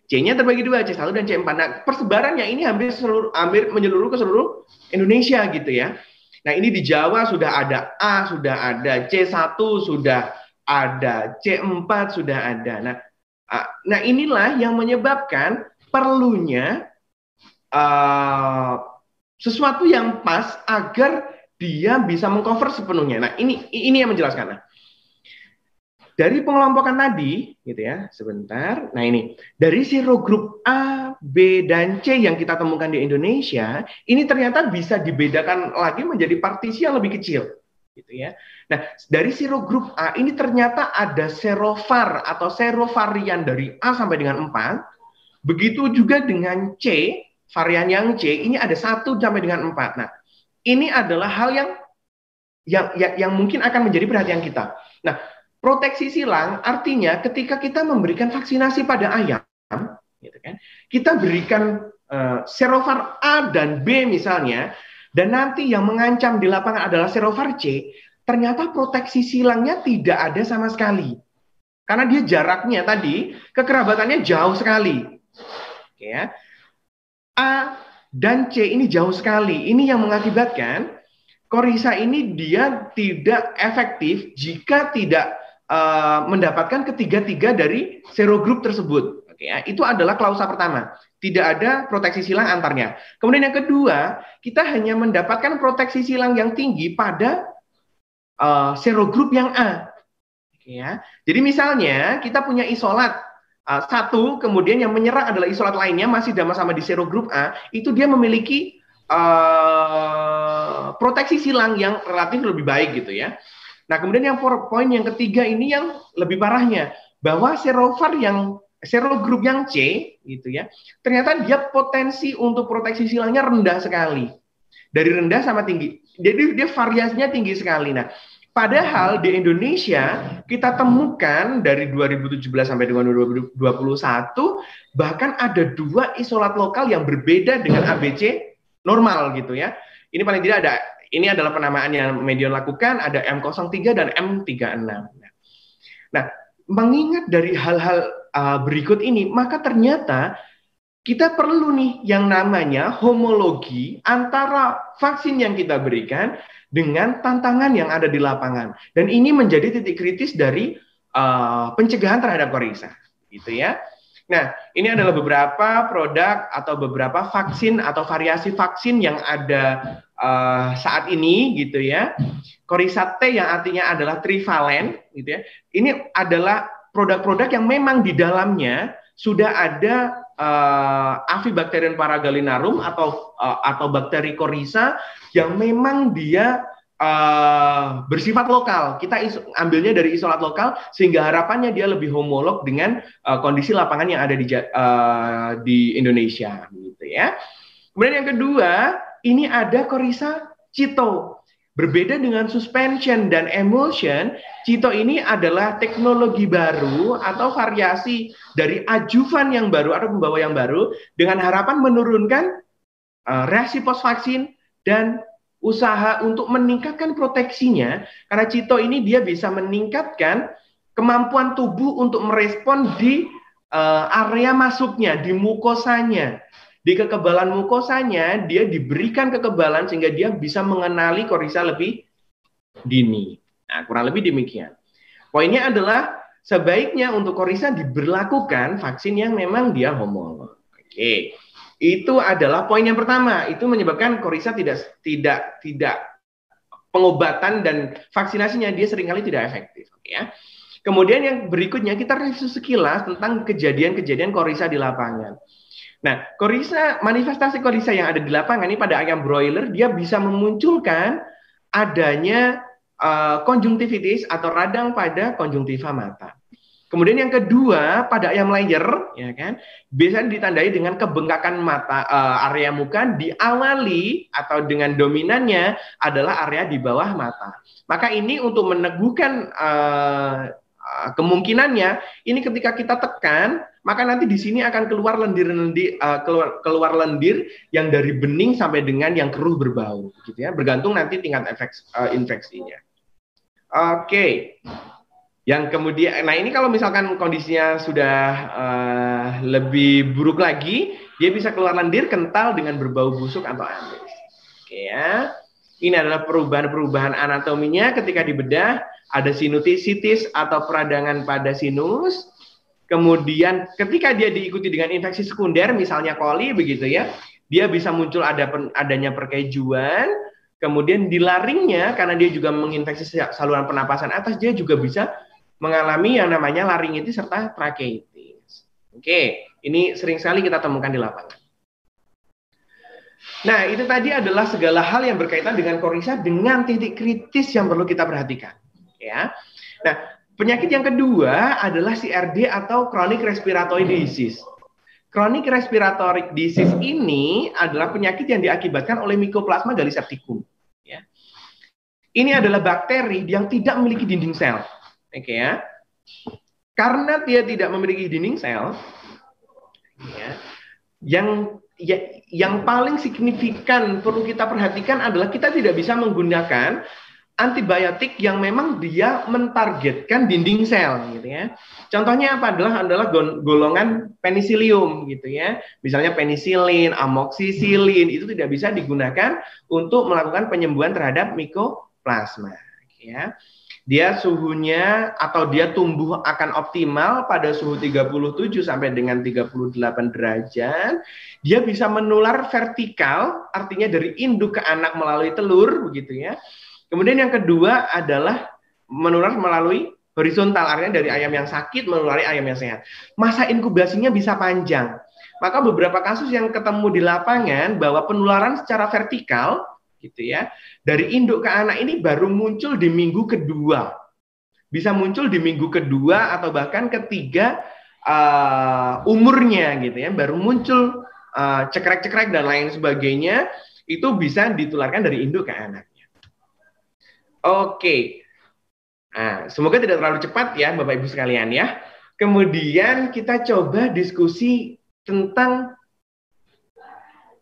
C-nya terbagi dua, C1 dan C4. Nah, persebarannya ini hampir menyeluruh ke seluruh Indonesia gitu ya. Nah, ini di Jawa sudah ada A, sudah ada C1, sudah ada C4, sudah ada. Nah inilah yang menyebabkan perlunya sesuatu yang pas agar dia bisa mengcover sepenuhnya. Nah, ini yang menjelaskan. Nah, dari pengelompokan tadi, gitu ya, sebentar. Nah, ini dari serogrup A, B, dan C yang kita temukan di Indonesia, ini ternyata bisa dibedakan lagi menjadi partisi yang lebih kecil, gitu ya. Nah, dari serogrup A ini ternyata ada serovar atau serovarian dari A sampai dengan 4. Begitu juga dengan C, varian yang C ini ada 1 sampai dengan 4. Nah, ini adalah hal yang mungkin akan menjadi perhatian kita. Nah, proteksi silang artinya ketika kita memberikan vaksinasi pada ayam, gitu kan, kita berikan serovar A dan B misalnya, dan nanti yang mengancam di lapangan adalah serovar C, ternyata proteksi silangnya tidak ada sama sekali. Karena dia jaraknya tadi, kekerabatannya jauh sekali. Oke ya. A dan C ini jauh sekali. Ini yang mengakibatkan Coryza ini dia tidak efektif jika tidak mendapatkan ketiga-tiga dari serogrup tersebut. Oke ya, itu adalah klausa pertama. Tidak ada proteksi silang antarnya. Kemudian yang kedua, kita hanya mendapatkan proteksi silang yang tinggi pada serogrup yang A. Oke ya. Jadi misalnya kita punya isolat satu, kemudian yang menyerang adalah isolat lainnya masih sama-sama di serogrup A, itu dia memiliki proteksi silang yang relatif lebih baik gitu ya. Nah, kemudian yang poin yang ketiga ini yang lebih parahnya, bahwa serogrup yang C gitu ya, ternyata dia potensi untuk proteksi silangnya rendah sekali. Dari rendah sama tinggi. Jadi dia variasinya tinggi sekali. Nah, padahal di Indonesia kita temukan dari 2017 sampai dengan 2021 bahkan ada 2 isolat lokal yang berbeda dengan ABC normal gitu ya. Ini paling tidak ada. Ini adalah penamaan yang Medion lakukan, ada M03 dan M36. Nah, mengingat dari hal-hal berikut ini, maka ternyata kita perlu nih yang namanya homologi antara vaksin yang kita berikan dengan tantangan yang ada di lapangan. Dan ini menjadi titik kritis dari pencegahan terhadap Coryza, gitu ya. Nah, ini adalah beberapa produk atau beberapa vaksin atau variasi vaksin yang ada saat ini gitu ya. Coryza T yang artinya adalah trivalen gitu ya. Ini adalah produk-produk yang memang di dalamnya sudah ada Avibacterium paragalinarum atau bakteri Coryza yang memang dia bersifat lokal. Kita ambilnya dari isolat lokal sehingga harapannya dia lebih homolog dengan kondisi lapangan yang ada di Indonesia gitu ya. Kemudian yang kedua, ini ada Coryza Cito. Berbeda dengan suspension dan emulsion, Cito ini adalah teknologi baru atau variasi dari adjuvan yang baru atau pembawa yang baru dengan harapan menurunkan reaksi post vaksin dan usaha untuk meningkatkan proteksinya, karena Cito ini dia bisa meningkatkan kemampuan tubuh untuk merespon di area masuknya, di mukosanya. Di kekebalan mukosanya, dia diberikan kekebalan sehingga dia bisa mengenali Coryza lebih dini. Nah, kurang lebih demikian. Poinnya adalah sebaiknya untuk Coryza diberlakukan vaksin yang memang dia homolog. Oke. Itu adalah poin yang pertama. Itu menyebabkan Coryza tidak pengobatan dan vaksinasinya dia seringkali tidak efektif, ya. Kemudian yang berikutnya kita review sekilas tentang kejadian-kejadian Coryza di lapangan. Nah, manifestasi Coryza yang ada di lapangan ini pada ayam broiler dia bisa memunculkan adanya konjungtivitis atau radang pada konjungtiva mata. Kemudian yang kedua pada ayam layer, ya kan, biasanya ditandai dengan kebengkakan mata, area muka diawali atau dengan dominannya adalah area di bawah mata. Maka ini untuk meneguhkan kemungkinannya, ini ketika kita tekan, maka nanti di sini akan keluar keluar lendir yang dari bening sampai dengan yang keruh berbau, gitu ya, bergantung nanti tingkat infeksinya. Oke. Yang kemudian, nah ini kalau misalkan kondisinya sudah lebih buruk lagi, dia bisa keluar lendir kental dengan berbau busuk atau amis. Oke ya, ini adalah perubahan-perubahan anatominya ketika dibedah. Ada sinusitis atau peradangan pada sinus. Kemudian ketika dia diikuti dengan infeksi sekunder, misalnya coli begitu ya, dia bisa muncul adanya perkejuan. Kemudian di laringnya, karena dia juga menginfeksi saluran pernapasan atas, dia juga bisa mengalami yang namanya laringitis serta trakeitis. Oke, ini sering sekali kita temukan di lapangan. Nah, itu tadi adalah segala hal yang berkaitan dengan Coryza dengan titik kritis yang perlu kita perhatikan. Ya. Nah, penyakit yang kedua adalah CRD atau chronic respiratory disease. Chronic respiratory disease ini adalah penyakit yang diakibatkan oleh Mycoplasma gallisepticum. Ya. Ini adalah bakteri yang tidak memiliki dinding sel. Oke ya. Karena dia tidak memiliki dinding sel, ya, yang paling signifikan perlu kita perhatikan adalah kita tidak bisa menggunakan antibiotik yang memang dia mentargetkan dinding sel, gitu ya. Contohnya apa? Adalah golongan penicillium, gitu ya. Misalnya penisilin, amoxicillin itu tidak bisa digunakan untuk melakukan penyembuhan terhadap Mycoplasma, ya. Dia suhunya atau dia tumbuh akan optimal pada suhu 37 sampai dengan 38 derajat. Dia bisa menular vertikal, artinya dari induk ke anak melalui telur, begitu ya. Kemudian yang kedua adalah menular melalui horizontal, artinya dari ayam yang sakit menulari ayam yang sehat. Masa inkubasinya bisa panjang. Maka beberapa kasus yang ketemu di lapangan bahwa penularan secara vertikal, gitu ya, dari induk ke anak ini baru muncul di minggu kedua, bisa muncul di minggu kedua atau bahkan ketiga umurnya, gitu ya, baru muncul cekrek-cekrek dan lain sebagainya, itu bisa ditularkan dari induk ke anaknya. Oke, nah, semoga tidak terlalu cepat ya Bapak Ibu sekalian ya. Kemudian kita coba diskusi tentang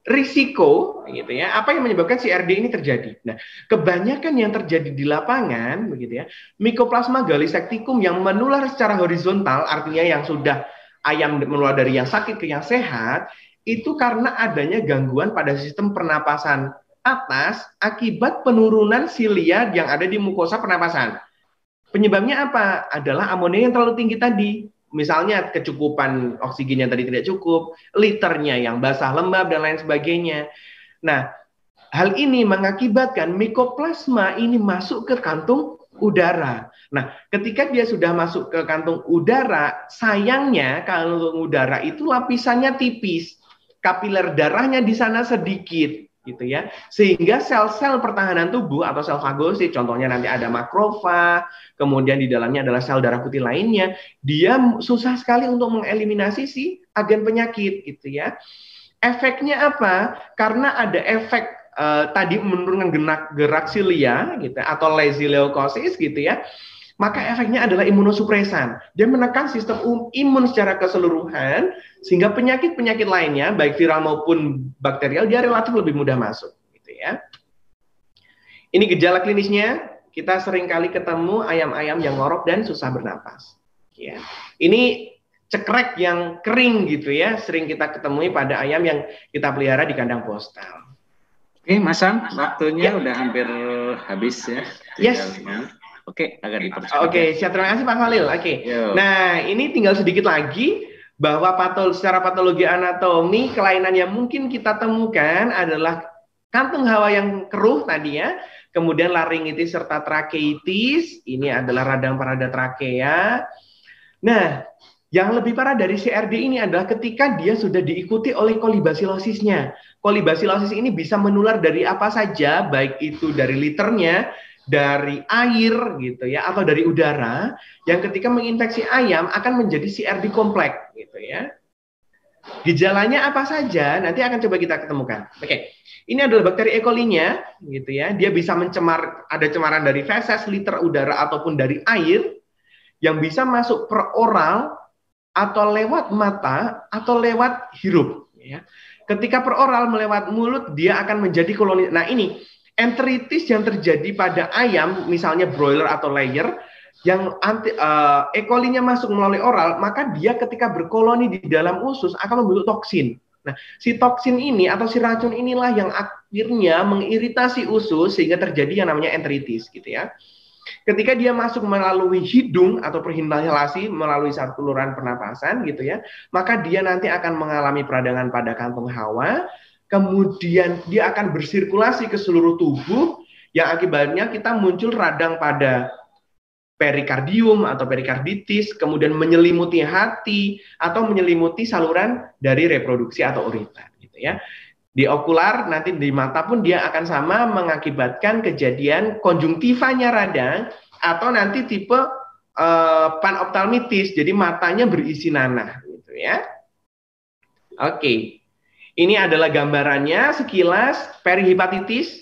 risiko, gitu ya, apa yang menyebabkan CRD ini terjadi. Nah, kebanyakan yang terjadi di lapangan, begitu ya, Mycoplasma gallisepticum yang menular secara horizontal, artinya yang sudah ayam menular dari yang sakit ke yang sehat, itu karena adanya gangguan pada sistem pernapasan atas akibat penurunan silia yang ada di mukosa pernapasan. Penyebabnya apa? Adalah amonia yang terlalu tinggi tadi. Misalnya kecukupan oksigen yang tadi tidak cukup, liternya yang basah lembab dan lain sebagainya. Nah, hal ini mengakibatkan Mycoplasma ini masuk ke kantung udara. Nah, ketika dia sudah masuk ke kantung udara, sayangnya kantung udara itu lapisannya tipis, kapiler darahnya di sana sedikit, gitu ya, sehingga sel-sel pertahanan tubuh atau sel fagosit, contohnya nanti ada makrofag, kemudian di dalamnya adalah sel darah putih lainnya, dia susah sekali untuk mengeliminasi si agen penyakit, gitu ya. Efeknya apa? Karena ada efek tadi menurunkan gerak silia, gitu, atau lazy leukosis, gitu ya. Maka efeknya adalah imunosupresan. Dia menekan sistem imun secara keseluruhan, sehingga penyakit-penyakit lainnya, baik viral maupun bakterial, dia relatif lebih mudah masuk. Gitu ya. Ini gejala klinisnya, kita sering kali ketemu ayam-ayam yang ngorok dan susah bernapas. Ya. Ini cekrek yang kering gitu ya, sering kita ketemui pada ayam yang kita pelihara di kandang postal. Oke, Mas Sam, waktunya udah hampir habis ya. Yes. Oke, agak dipercepat. Oke, siap, terima kasih Pak Khalil. Oke. Nah, ini tinggal sedikit lagi bahwa secara patologi anatomi kelainan yang mungkin kita temukan adalah kantung hawa yang keruh tadi ya, kemudian laringitis serta trakeitis, ini adalah radang parada trakea. Nah, yang lebih parah dari CRD ini adalah ketika dia sudah diikuti oleh kolibasialosisnya. Kolibasialosis ini bisa menular dari apa saja, baik itu dari liternya, dari air gitu ya, atau dari udara, yang ketika menginfeksi ayam akan menjadi CRD kompleks gitu ya. Gejalanya apa saja nanti akan coba kita ketemukan. Oke. Ini adalah bakteri E. coli-nya gitu ya. Dia bisa ada cemaran dari feses, liter udara ataupun dari air yang bisa masuk per oral atau lewat mata atau lewat hirup ya. Ketika per oral melewat mulut dia akan menjadi koloni. Nah, ini enteritis yang terjadi pada ayam, misalnya broiler atau layer, yang E. coli-nya masuk melalui oral, maka dia ketika berkoloni di dalam usus akan membentuk toksin. Nah, si toksin ini atau si racun inilah yang akhirnya mengiritasi usus sehingga terjadi yang namanya enteritis, gitu ya. Ketika dia masuk melalui hidung atau perhinhalasi melalui saluran pernapasan, gitu ya, maka dia nanti akan mengalami peradangan pada kantung hawa. Kemudian dia akan bersirkulasi ke seluruh tubuh yang akibatnya kita muncul radang pada perikardium atau perikarditis, kemudian menyelimuti hati atau menyelimuti saluran dari reproduksi atau ureter gitu ya. Di okular nanti di mata pun dia akan sama mengakibatkan kejadian konjungtivanya radang atau nanti tipe panophthalmitis, jadi matanya berisi nanah gitu ya. Oke. Ini adalah gambarannya sekilas. Perihepatitis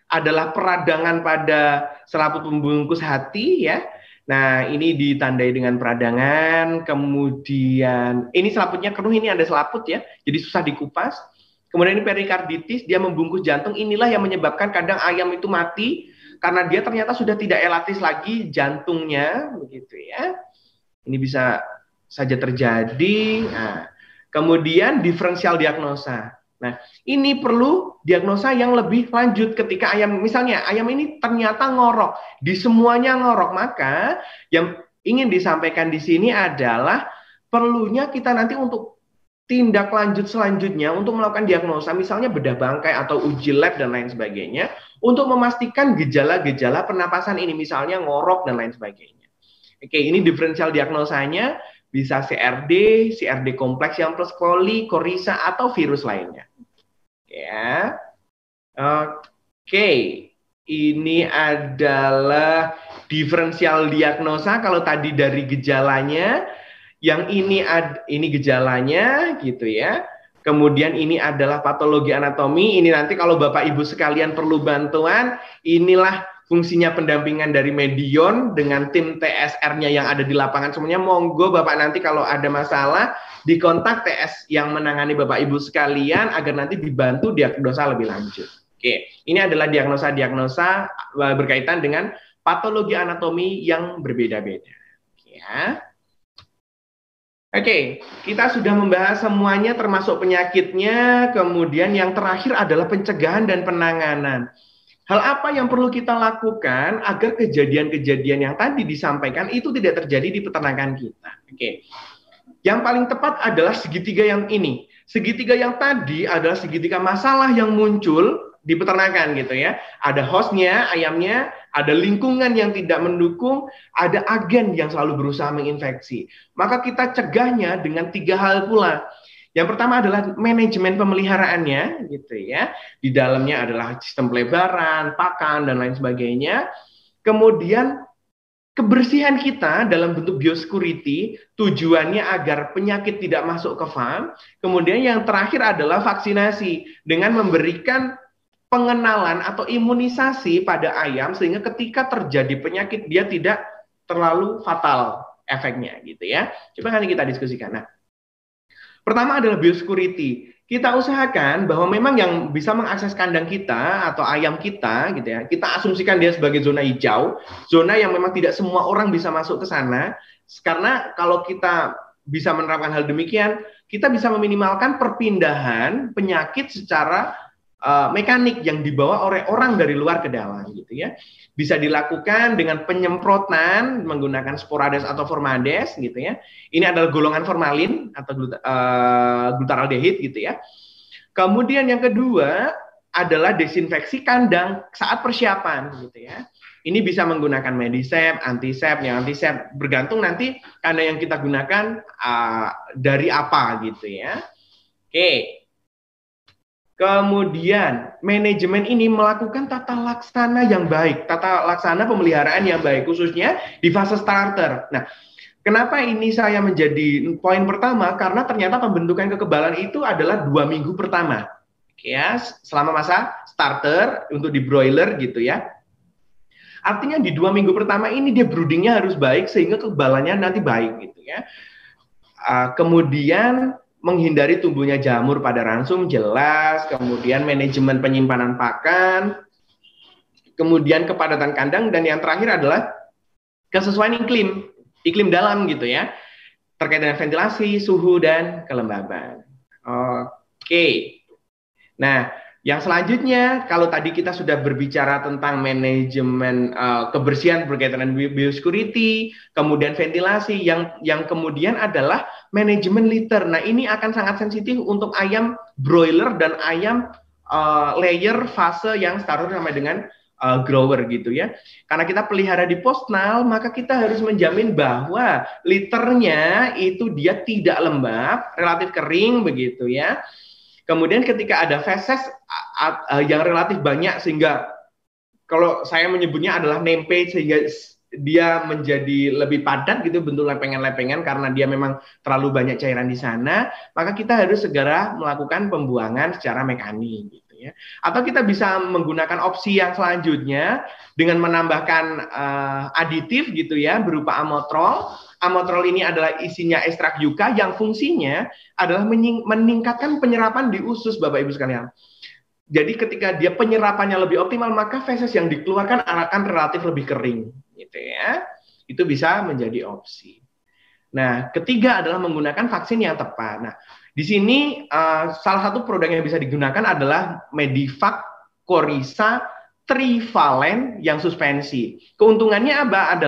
adalah peradangan pada selaput pembungkus hati ya. Nah, ini ditandai dengan peradangan, kemudian ini selaputnya keruh, ini ada selaput ya, jadi susah dikupas. Kemudian ini perikarditis, dia membungkus jantung, inilah yang menyebabkan kadang ayam itu mati karena dia ternyata sudah tidak elastis lagi jantungnya, begitu ya. Ini bisa saja terjadi. Nah, kemudian diferensial diagnosa. Nah, ini perlu diagnosa yang lebih lanjut ketika ayam, misalnya ayam ini ternyata ngorok, di semuanya ngorok, maka yang ingin disampaikan di sini adalah perlunya kita nanti untuk tindak lanjut selanjutnya untuk melakukan diagnosa, misalnya bedah bangkai atau uji lab dan lain sebagainya, untuk memastikan gejala-gejala pernapasan ini, misalnya ngorok dan lain sebagainya. Oke, ini diferensial diagnosanya bisa CRD, CRD kompleks yang plus coli, korisa atau virus lainnya. Ya, oke, ini adalah diferensial diagnosa. Kalau tadi dari gejalanya, yang ini gejalanya, gitu ya. Kemudian ini adalah patologi anatomi. Ini nanti kalau Bapak Ibu sekalian perlu bantuan, inilah fungsinya pendampingan dari Medion dengan tim TSR-nya yang ada di lapangan semuanya. Monggo Bapak nanti kalau ada masalah dikontak TS yang menangani Bapak Ibu sekalian agar nanti dibantu diagnosa lebih lanjut. Oke, ini adalah diagnosa berkaitan dengan patologi anatomi yang berbeda-beda. Ya. Oke, kita sudah membahas semuanya termasuk penyakitnya, kemudian yang terakhir adalah pencegahan dan penanganan. Hal apa yang perlu kita lakukan agar kejadian-kejadian yang tadi disampaikan itu tidak terjadi di peternakan kita? Oke. Yang paling tepat adalah segitiga yang ini. Segitiga yang tadi adalah segitiga masalah yang muncul di peternakan gitu ya. Ada hostnya, ayamnya, ada lingkungan yang tidak mendukung, ada agen yang selalu berusaha menginfeksi. Maka kita cegahnya dengan 3 hal pula. Yang pertama adalah manajemen pemeliharaannya, gitu ya. Di dalamnya adalah sistem pelebaran, pakan, dan lain sebagainya. Kemudian kebersihan kita dalam bentuk biosecurity, tujuannya agar penyakit tidak masuk ke farm. Kemudian yang terakhir adalah vaksinasi dengan memberikan pengenalan atau imunisasi pada ayam sehingga ketika terjadi penyakit dia tidak terlalu fatal efeknya, gitu ya. Coba nanti kita diskusikan. Nah, pertama adalah biosecurity. Kita usahakan bahwa memang yang bisa mengakses kandang kita atau ayam kita gitu ya, kita asumsikan dia sebagai zona hijau, zona yang memang tidak semua orang bisa masuk ke sana. Karena kalau kita bisa menerapkan hal demikian, kita bisa meminimalkan perpindahan penyakit secara mekanik yang dibawa oleh orang dari luar ke dalam gitu ya. Bisa dilakukan dengan penyemprotan menggunakan sporades atau formades gitu ya. Ini adalah golongan formalin atau glutaraldehid gitu ya. Kemudian yang kedua adalah desinfeksi kandang saat persiapan gitu ya. Ini bisa menggunakan Medisep, Antisep, yang Antisep bergantung nanti kandang yang kita gunakan dari apa gitu ya. Oke. Kemudian manajemen ini melakukan tata laksana yang baik, tata laksana pemeliharaan yang baik, khususnya di fase starter. Nah, kenapa ini saya menjadi poin pertama? Karena ternyata pembentukan kekebalan itu adalah 2 minggu pertama, ya, selama masa starter untuk di broiler gitu ya. Artinya di 2 minggu pertama ini dia broodingnya harus baik sehingga kekebalannya nanti baik gitu ya. Kemudian menghindari tumbuhnya jamur pada ransum jelas, kemudian manajemen penyimpanan pakan, kemudian kepadatan kandang, dan yang terakhir adalah kesesuaian iklim dalam gitu ya, terkait dengan ventilasi, suhu, dan kelembaban. Oke. Nah, yang selanjutnya, kalau tadi kita sudah berbicara tentang manajemen kebersihan berkaitan dengan biosecurity, kemudian ventilasi, yang kemudian adalah manajemen litter. Nah, ini akan sangat sensitif untuk ayam broiler dan ayam layer fase yang starter sampai dengan grower gitu ya. Karena kita pelihara di postnal, maka kita harus menjamin bahwa liternya itu dia tidak lembab, relatif kering begitu ya. Kemudian ketika ada feses yang relatif banyak, sehingga kalau saya menyebutnya adalah nempe, sehingga dia menjadi lebih padat gitu, bentuk lepengan-lepengan karena dia memang terlalu banyak cairan di sana, maka kita harus segera melakukan pembuangan secara mekanik gitu ya. Atau kita bisa menggunakan opsi yang selanjutnya dengan menambahkan aditif gitu ya, berupa amotrol. Amotrol ini adalah isinya ekstrak yuka yang fungsinya adalah meningkatkan penyerapan di usus, Bapak Ibu sekalian. Jadi ketika dia penyerapannya lebih optimal, maka feses yang dikeluarkan akan relatif lebih kering, gitu ya. Itu bisa menjadi opsi. Nah, ketiga adalah menggunakan vaksin yang tepat. Nah, di sini salah satu produk yang bisa digunakan adalah Medivac Coryza Trivalen yang suspensi. Keuntungannya apa?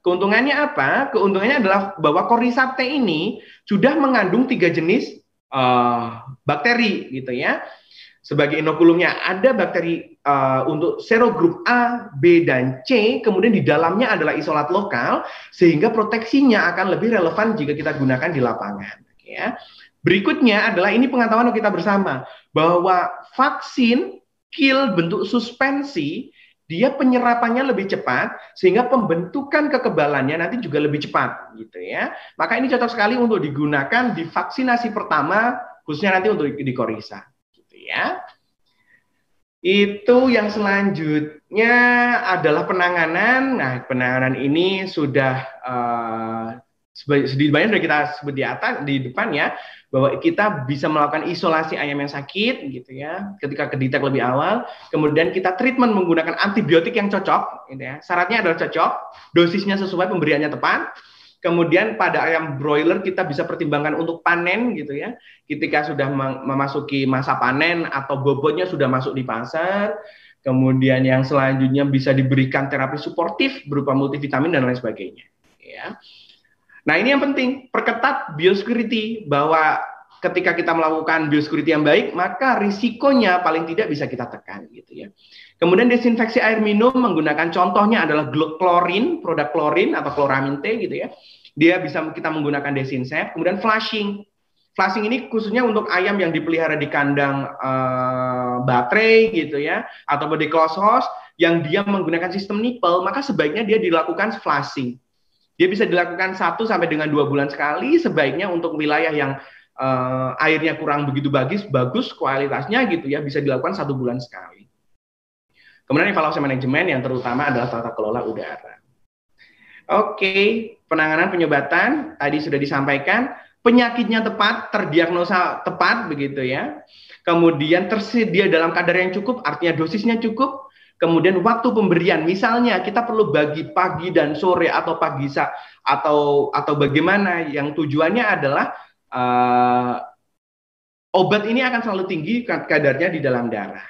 Keuntungannya adalah bahwa Coryza T ini sudah mengandung 3 jenis bakteri gitu ya. Sebagai inokulumnya ada bakteri untuk serogrup A, B, dan C, kemudian di dalamnya adalah isolat lokal, sehingga proteksinya akan lebih relevan jika kita gunakan di lapangan. Ya. Berikutnya adalah ini pengetahuan kita bersama, bahwa vaksin kill bentuk suspensi, dia penyerapannya lebih cepat, sehingga pembentukan kekebalannya nanti juga lebih cepat. Gitu ya. Maka ini cocok sekali untuk digunakan di vaksinasi pertama, khususnya nanti untuk di Coryza. Ya. Itu yang selanjutnya adalah penanganan. Nah, penanganan ini sudah sedikit banyak sudah kita sebut di atas, di depan ya, bahwa kita bisa melakukan isolasi ayam yang sakit gitu ya, ketika kedetek lebih awal. Kemudian kita treatment menggunakan antibiotik yang cocok gitu ya. Syaratnya adalah cocok, dosisnya sesuai, pemberiannya tepat. Kemudian pada ayam broiler kita bisa pertimbangkan untuk panen gitu ya. Ketika sudah memasuki masa panen atau bobotnya sudah masuk di pasar. Kemudian yang selanjutnya bisa diberikan terapi suportif berupa multivitamin dan lain sebagainya. Ya. Nah, ini yang penting, perketat biosecurity, bahwa ketika kita melakukan biosecurity yang baik, maka risikonya paling tidak bisa kita tekan gitu ya. Kemudian desinfeksi air minum menggunakan, contohnya adalah klorin, produk klorin atau kloramin T gitu ya. Dia bisa kita menggunakan desinfek. Kemudian flushing. Flushing ini khususnya untuk ayam yang dipelihara di kandang baterai gitu ya, atau di closed house yang dia menggunakan sistem nipple, maka sebaiknya dia dilakukan flushing. Dia bisa dilakukan 1 sampai dengan 2 bulan sekali, sebaiknya untuk wilayah yang airnya kurang begitu bagus kualitasnya gitu ya, bisa dilakukan 1 bulan sekali. Kemudian evaluasi manajemen yang terutama adalah tata kelola udara. Oke, penanganan penyobatan tadi sudah disampaikan, penyakitnya tepat, terdiagnosa tepat begitu ya. Kemudian tersedia dalam kadar yang cukup, artinya dosisnya cukup. Kemudian waktu pemberian, misalnya kita perlu bagi pagi dan sore atau pagi atau bagaimana, yang tujuannya adalah obat ini akan selalu tinggi kadarnya di dalam darah.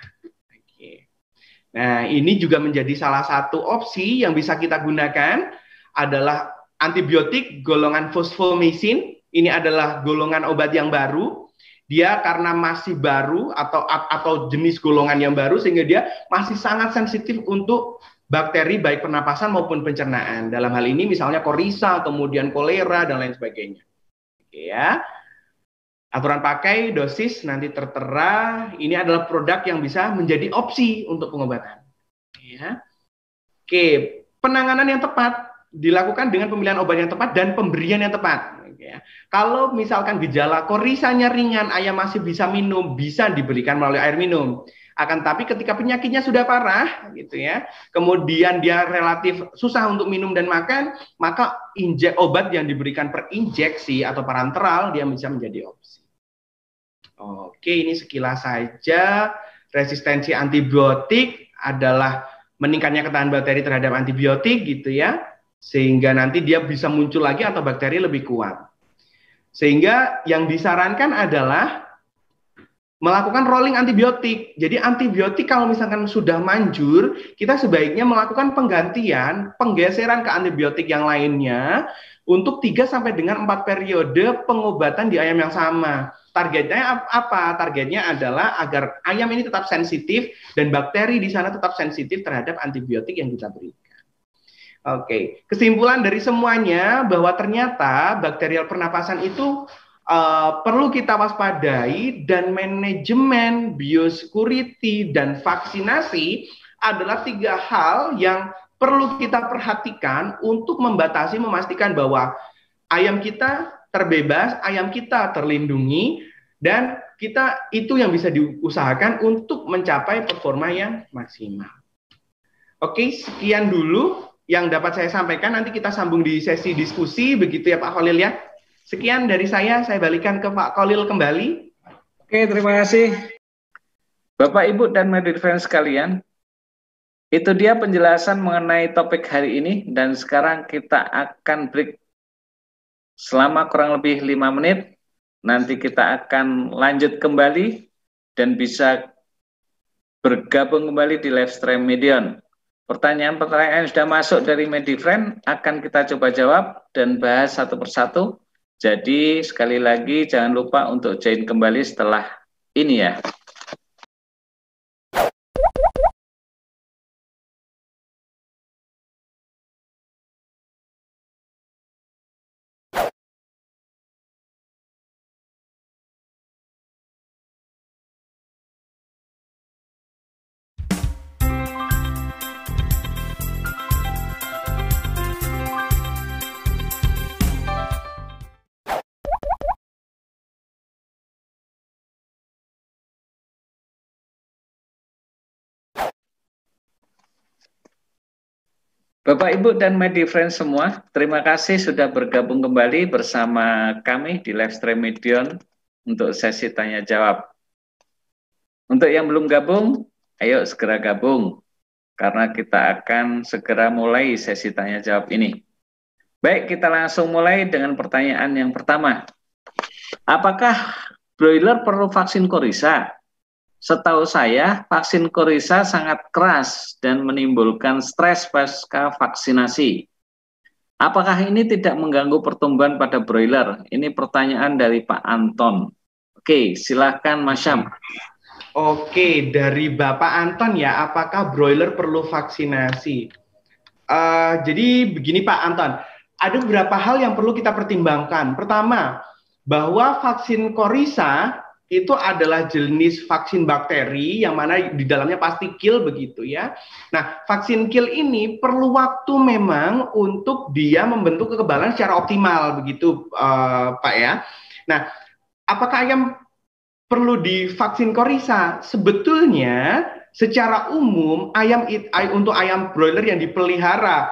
Nah, ini juga menjadi salah satu opsi yang bisa kita gunakan adalah antibiotik golongan fosfomycin. Ini adalah golongan obat yang baru. Dia karena masih baru atau jenis golongan yang baru sehingga dia masih sangat sensitif untuk bakteri baik pernapasan maupun pencernaan. Dalam hal ini misalnya korisa, kemudian kolera dan lain sebagainya. Oke ya. Aturan pakai, dosis nanti tertera. Ini adalah produk yang bisa menjadi opsi untuk pengobatan. Ya. Oke, penanganan yang tepat dilakukan dengan pemilihan obat yang tepat dan pemberian yang tepat. Ya. Kalau misalkan gejala korisanya ringan, ayam masih bisa minum, bisa diberikan melalui air minum. Akan tapi ketika penyakitnya sudah parah, gitu ya, kemudian dia relatif susah untuk minum dan makan, maka obat yang diberikan per injeksi atau parenteral dia bisa menjadi opsi. Oke, ini sekilas saja. Resistensi antibiotik adalah meningkatnya ketahanan bakteri terhadap antibiotik gitu ya. Sehingga nanti dia bisa muncul lagi atau bakteri lebih kuat. Sehingga yang disarankan adalah melakukan rolling antibiotik. Jadi antibiotik kalau misalkan sudah manjur, kita sebaiknya melakukan penggeseran ke antibiotik yang lainnya untuk 3 sampai dengan 4 periode pengobatan di ayam yang sama. Targetnya apa? Targetnya adalah agar ayam ini tetap sensitif dan bakteri di sana tetap sensitif terhadap antibiotik yang kita berikan. Oke, kesimpulan dari semuanya bahwa ternyata bakterial pernapasan itu perlu kita waspadai dan manajemen biosecurity dan vaksinasi adalah 3 hal yang perlu kita perhatikan untuk memastikan bahwa ayam kita terbebas, ayam kita terlindungi, dan kita itu yang bisa diusahakan untuk mencapai performa yang maksimal. Oke, sekian dulu yang dapat saya sampaikan. Nanti kita sambung di sesi diskusi, begitu ya Pak Khalil ya. Sekian dari saya balikan ke Pak Khalil kembali. Oke, terima kasih. Bapak, Ibu, dan Medifriend sekalian, itu dia penjelasan mengenai topik hari ini, dan sekarang kita akan break selama kurang lebih 5 menit. Nanti kita akan lanjut kembali dan bisa bergabung kembali di live stream Medion. Pertanyaan-pertanyaan yang sudah masuk dari Medifriend akan kita coba jawab dan bahas satu persatu. Jadi sekali lagi jangan lupa untuk join kembali setelah ini ya. Bapak, Ibu, dan Medifriend semua, terima kasih sudah bergabung kembali bersama kami di live stream Medion untuk sesi tanya jawab. Untuk yang belum gabung, ayo segera gabung, karena kita akan segera mulai sesi tanya jawab ini. Baik, kita langsung mulai dengan pertanyaan yang pertama. Apakah broiler perlu vaksin korisa? Setahu saya, vaksin korisa sangat keras dan menimbulkan stres pasca vaksinasi. Apakah ini tidak mengganggu pertumbuhan pada broiler? Ini pertanyaan dari Pak Anton. Oke, silakan Mas Syam. Oke, dari Bapak Anton ya, apakah broiler perlu vaksinasi? Jadi begini Pak Anton, ada beberapa hal yang perlu kita pertimbangkan. Pertama, bahwa vaksin korisa itu adalah jenis vaksin bakteri yang mana di dalamnya pasti kill begitu ya. Nah, vaksin kill ini perlu waktu memang untuk dia membentuk kekebalan secara optimal begitu Pak ya. Nah, apakah ayam perlu divaksin korisa? Sebetulnya secara umum untuk ayam broiler yang dipelihara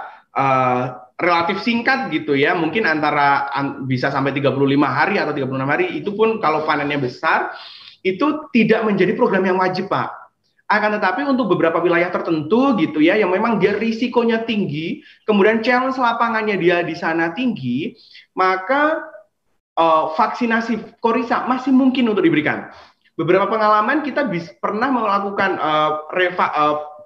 relatif singkat gitu ya, mungkin antara bisa sampai 35 hari atau 36 hari, itu pun kalau panennya besar, itu tidak menjadi program yang wajib Pak. Akan tetapi untuk beberapa wilayah tertentu gitu ya, yang memang dia risikonya tinggi, kemudian challenge lapangannya dia di sana tinggi, maka vaksinasi Coryza masih mungkin untuk diberikan. Beberapa pengalaman kita pernah melakukan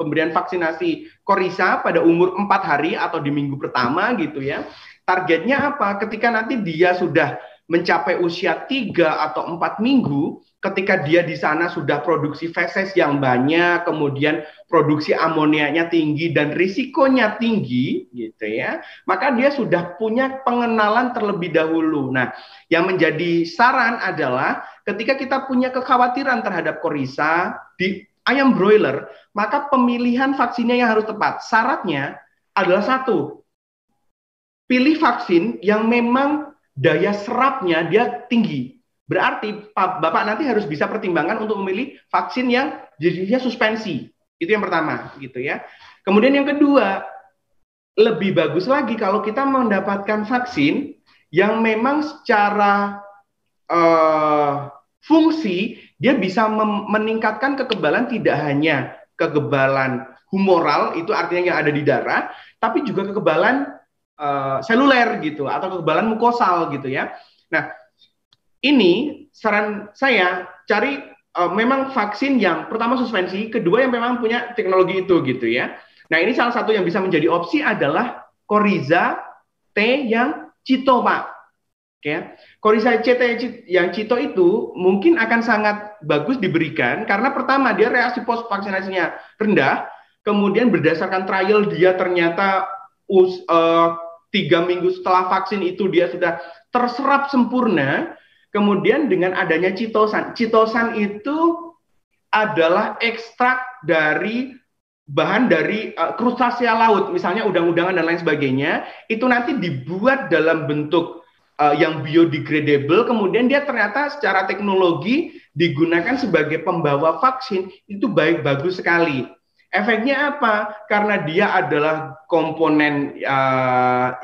pemberian vaksinasi Coryza pada umur 4 hari atau di minggu pertama gitu ya. Targetnya apa? Ketika nanti dia sudah mencapai usia 3 atau 4 minggu, ketika dia di sana sudah produksi feses yang banyak, kemudian produksi amoniaknya tinggi dan risikonya tinggi gitu ya, maka dia sudah punya pengenalan terlebih dahulu. Nah, yang menjadi saran adalah ketika kita punya kekhawatiran terhadap Coryza di ayam broiler, maka pemilihan vaksinnya yang harus tepat. Syaratnya adalah satu, pilih vaksin yang memang daya serapnya dia tinggi. Berarti Bapak nanti harus bisa pertimbangkan untuk memilih vaksin yang jenisnya suspensi. Itu yang pertama gitu ya. Kemudian yang kedua, lebih bagus lagi kalau kita mendapatkan vaksin yang memang secara fungsi dia bisa meningkatkan kekebalan, tidak hanya kekebalan humoral, itu artinya yang ada di darah, tapi juga kekebalan seluler gitu atau kekebalan mukosal gitu ya. Nah, ini saran saya cari memang vaksin yang pertama suspensi, kedua yang memang punya teknologi itu gitu ya. Nah, ini salah satu yang bisa menjadi opsi adalah Coryza T yang Cito, Pak. Ya. Coryza T yang Cito itu mungkin akan sangat bagus diberikan karena pertama dia reaksi post vaksinasinya rendah, kemudian berdasarkan trial dia ternyata 3 minggu setelah vaksin itu dia sudah terserap sempurna. Kemudian dengan adanya chitosan itu adalah ekstrak dari bahan dari krustasea laut, misalnya udang-udangan dan lain sebagainya, itu nanti dibuat dalam bentuk yang biodegradable, kemudian dia ternyata secara teknologi digunakan sebagai pembawa vaksin, itu bagus sekali. Efeknya apa? Karena dia adalah komponen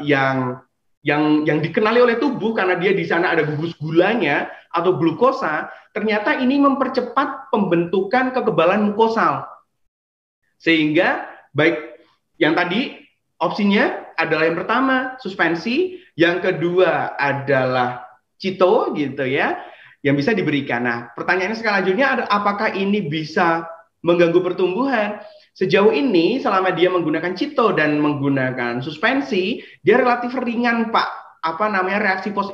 yang dikenali oleh tubuh karena dia di sana ada gugus gulanya atau glukosa, ternyata ini mempercepat pembentukan kekebalan mukosal. Sehingga baik yang tadi opsinya adalah yang pertama suspensi, yang kedua adalah Cito gitu ya, yang bisa diberikan. Nah, pertanyaannya selanjutnya ada apakah ini bisa mengganggu pertumbuhan? Sejauh ini selama dia menggunakan Cito dan menggunakan suspensi, dia relatif ringan, Pak. Apa namanya reaksi post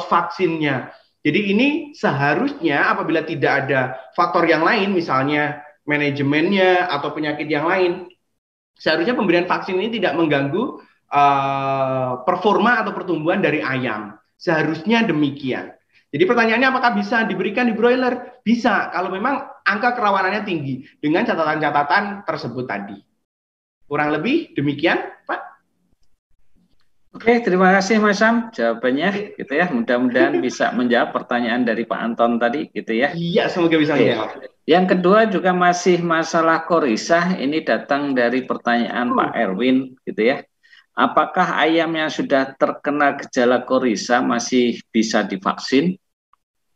vaksinnya. Jadi ini seharusnya apabila tidak ada faktor yang lain, misalnya manajemennya atau penyakit yang lain, seharusnya pemberian vaksin ini tidak mengganggu performa atau pertumbuhan dari ayam. Seharusnya demikian. Jadi pertanyaannya apakah bisa diberikan di broiler? Bisa, kalau memang angka kerawanannya tinggi dengan catatan-catatan tersebut tadi. Kurang lebih demikian, Pak. Oke, terima kasih Mas Sam jawabannya gitu ya. Mudah-mudahan bisa menjawab pertanyaan dari Pak Anton tadi gitu ya. Iya, semoga bisa menjawab. Yang kedua juga masih masalah Coryza, ini datang dari pertanyaan Pak Erwin gitu ya. Apakah ayam yang sudah terkena gejala Coryza masih bisa divaksin?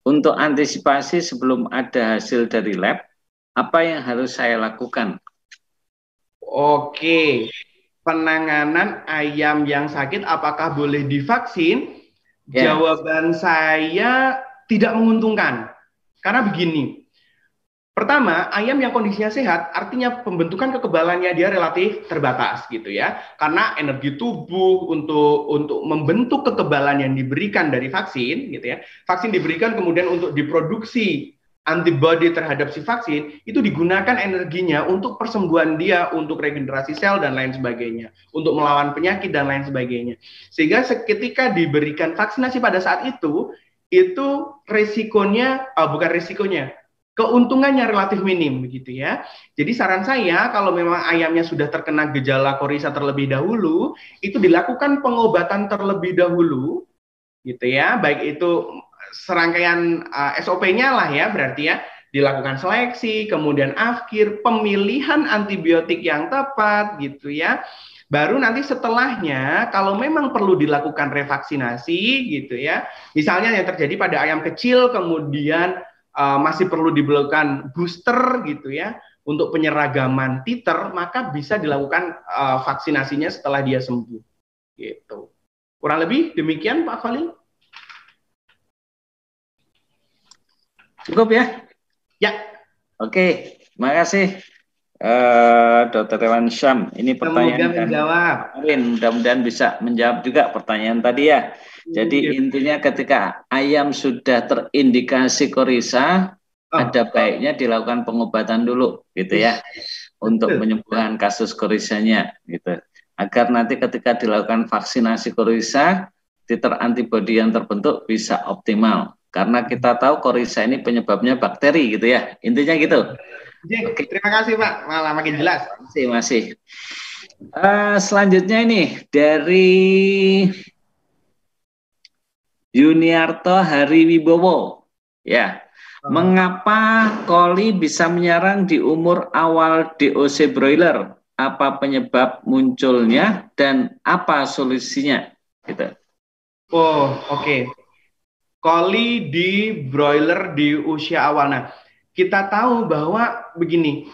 Untuk antisipasi sebelum ada hasil dari lab, apa yang harus saya lakukan? Oke, penanganan ayam yang sakit apakah boleh divaksin? Yeah. Jawaban saya tidak menguntungkan. Karena begini, pertama, ayam yang kondisinya sehat, artinya pembentukan kekebalannya dia relatif terbatas gitu ya. Karena energi tubuh untuk membentuk kekebalan yang diberikan dari vaksin gitu ya. Vaksin diberikan kemudian untuk diproduksi antibody terhadap si vaksin, itu digunakan energinya untuk persembuhan dia, untuk regenerasi sel dan lain sebagainya, untuk melawan penyakit dan lain sebagainya. Sehingga ketika diberikan vaksinasi pada saat itu resikonya, keuntungannya relatif minim begitu ya. Jadi saran saya kalau memang ayamnya sudah terkena gejala Coryza terlebih dahulu, itu dilakukan pengobatan terlebih dahulu gitu ya. Baik itu serangkaian SOP-nya lah ya, berarti ya dilakukan seleksi, kemudian afkir, pemilihan antibiotik yang tepat gitu ya. Baru nanti setelahnya kalau memang perlu dilakukan revaksinasi gitu ya. Misalnya yang terjadi pada ayam kecil kemudian masih perlu dilakukan booster gitu ya untuk penyeragaman titer, maka bisa dilakukan vaksinasinya setelah dia sembuh gitu. Kurang lebih demikian Pak Khalil. Cukup ya? Ya. Oke, makasih Dr. Rewan Syam. Ini pertanyaan semoga menjawab. Mudah-mudahan bisa menjawab juga pertanyaan tadi ya. Jadi intinya ketika ayam sudah terindikasi korisa, ada baiknya dilakukan pengobatan dulu, gitu ya, untuk penyembuhan kasus korisanya, gitu. Agar nanti ketika dilakukan vaksinasi korisa, titer antibodi yang terbentuk bisa optimal. Karena kita tahu korisa ini penyebabnya bakteri, gitu ya. Intinya gitu. Oke. Terima kasih Pak, malah makin jelas. Masih. Selanjutnya ini dari Yuniarto Hariwibowo, ya. Mengapa coli bisa menyerang di umur awal DOC broiler? Apa penyebab munculnya dan apa solusinya? Gitu. Oh, oke. Coli di broiler di usia awal. Nah, kita tahu bahwa begini,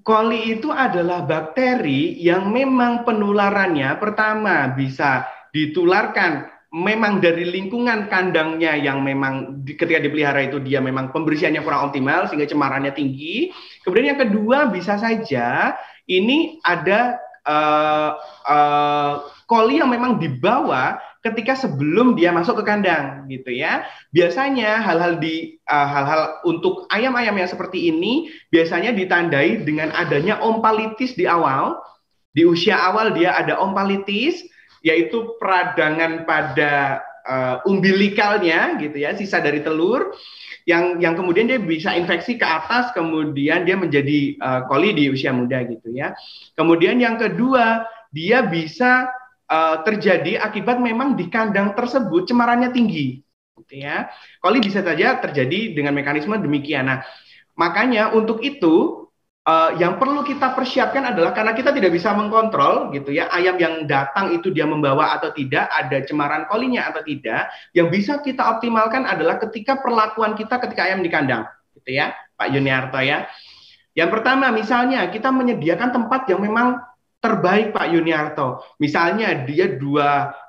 coli itu adalah bakteri yang memang penularannya pertama bisa ditularkan memang dari lingkungan kandangnya yang memang ketika dipelihara itu dia memang pembersihannya kurang optimal sehingga cemarannya tinggi. Kemudian yang kedua bisa saja ini ada coli yang memang dibawa ketika sebelum dia masuk ke kandang gitu ya. Biasanya hal-hal untuk ayam-ayam yang seperti ini biasanya ditandai dengan adanya ompalitis di awal. Di usia awal dia ada ompalitis, yaitu peradangan pada umbilikalnya gitu ya, sisa dari telur yang kemudian dia bisa infeksi ke atas, kemudian dia menjadi coli di usia muda gitu ya. Kemudian yang kedua, dia bisa terjadi akibat memang di kandang tersebut cemarannya tinggi gitu ya. Coli bisa saja terjadi dengan mekanisme demikian. Nah, makanya untuk itu yang perlu kita persiapkan adalah karena kita tidak bisa mengkontrol gitu ya, ayam yang datang itu dia membawa atau tidak, ada cemaran colinya atau tidak. Yang bisa kita optimalkan adalah ketika perlakuan kita ketika ayam di kandang gitu ya, Pak Yuniarto ya. Yang pertama misalnya kita menyediakan tempat yang memang terbaik Pak Yuniarto. Misalnya dia 2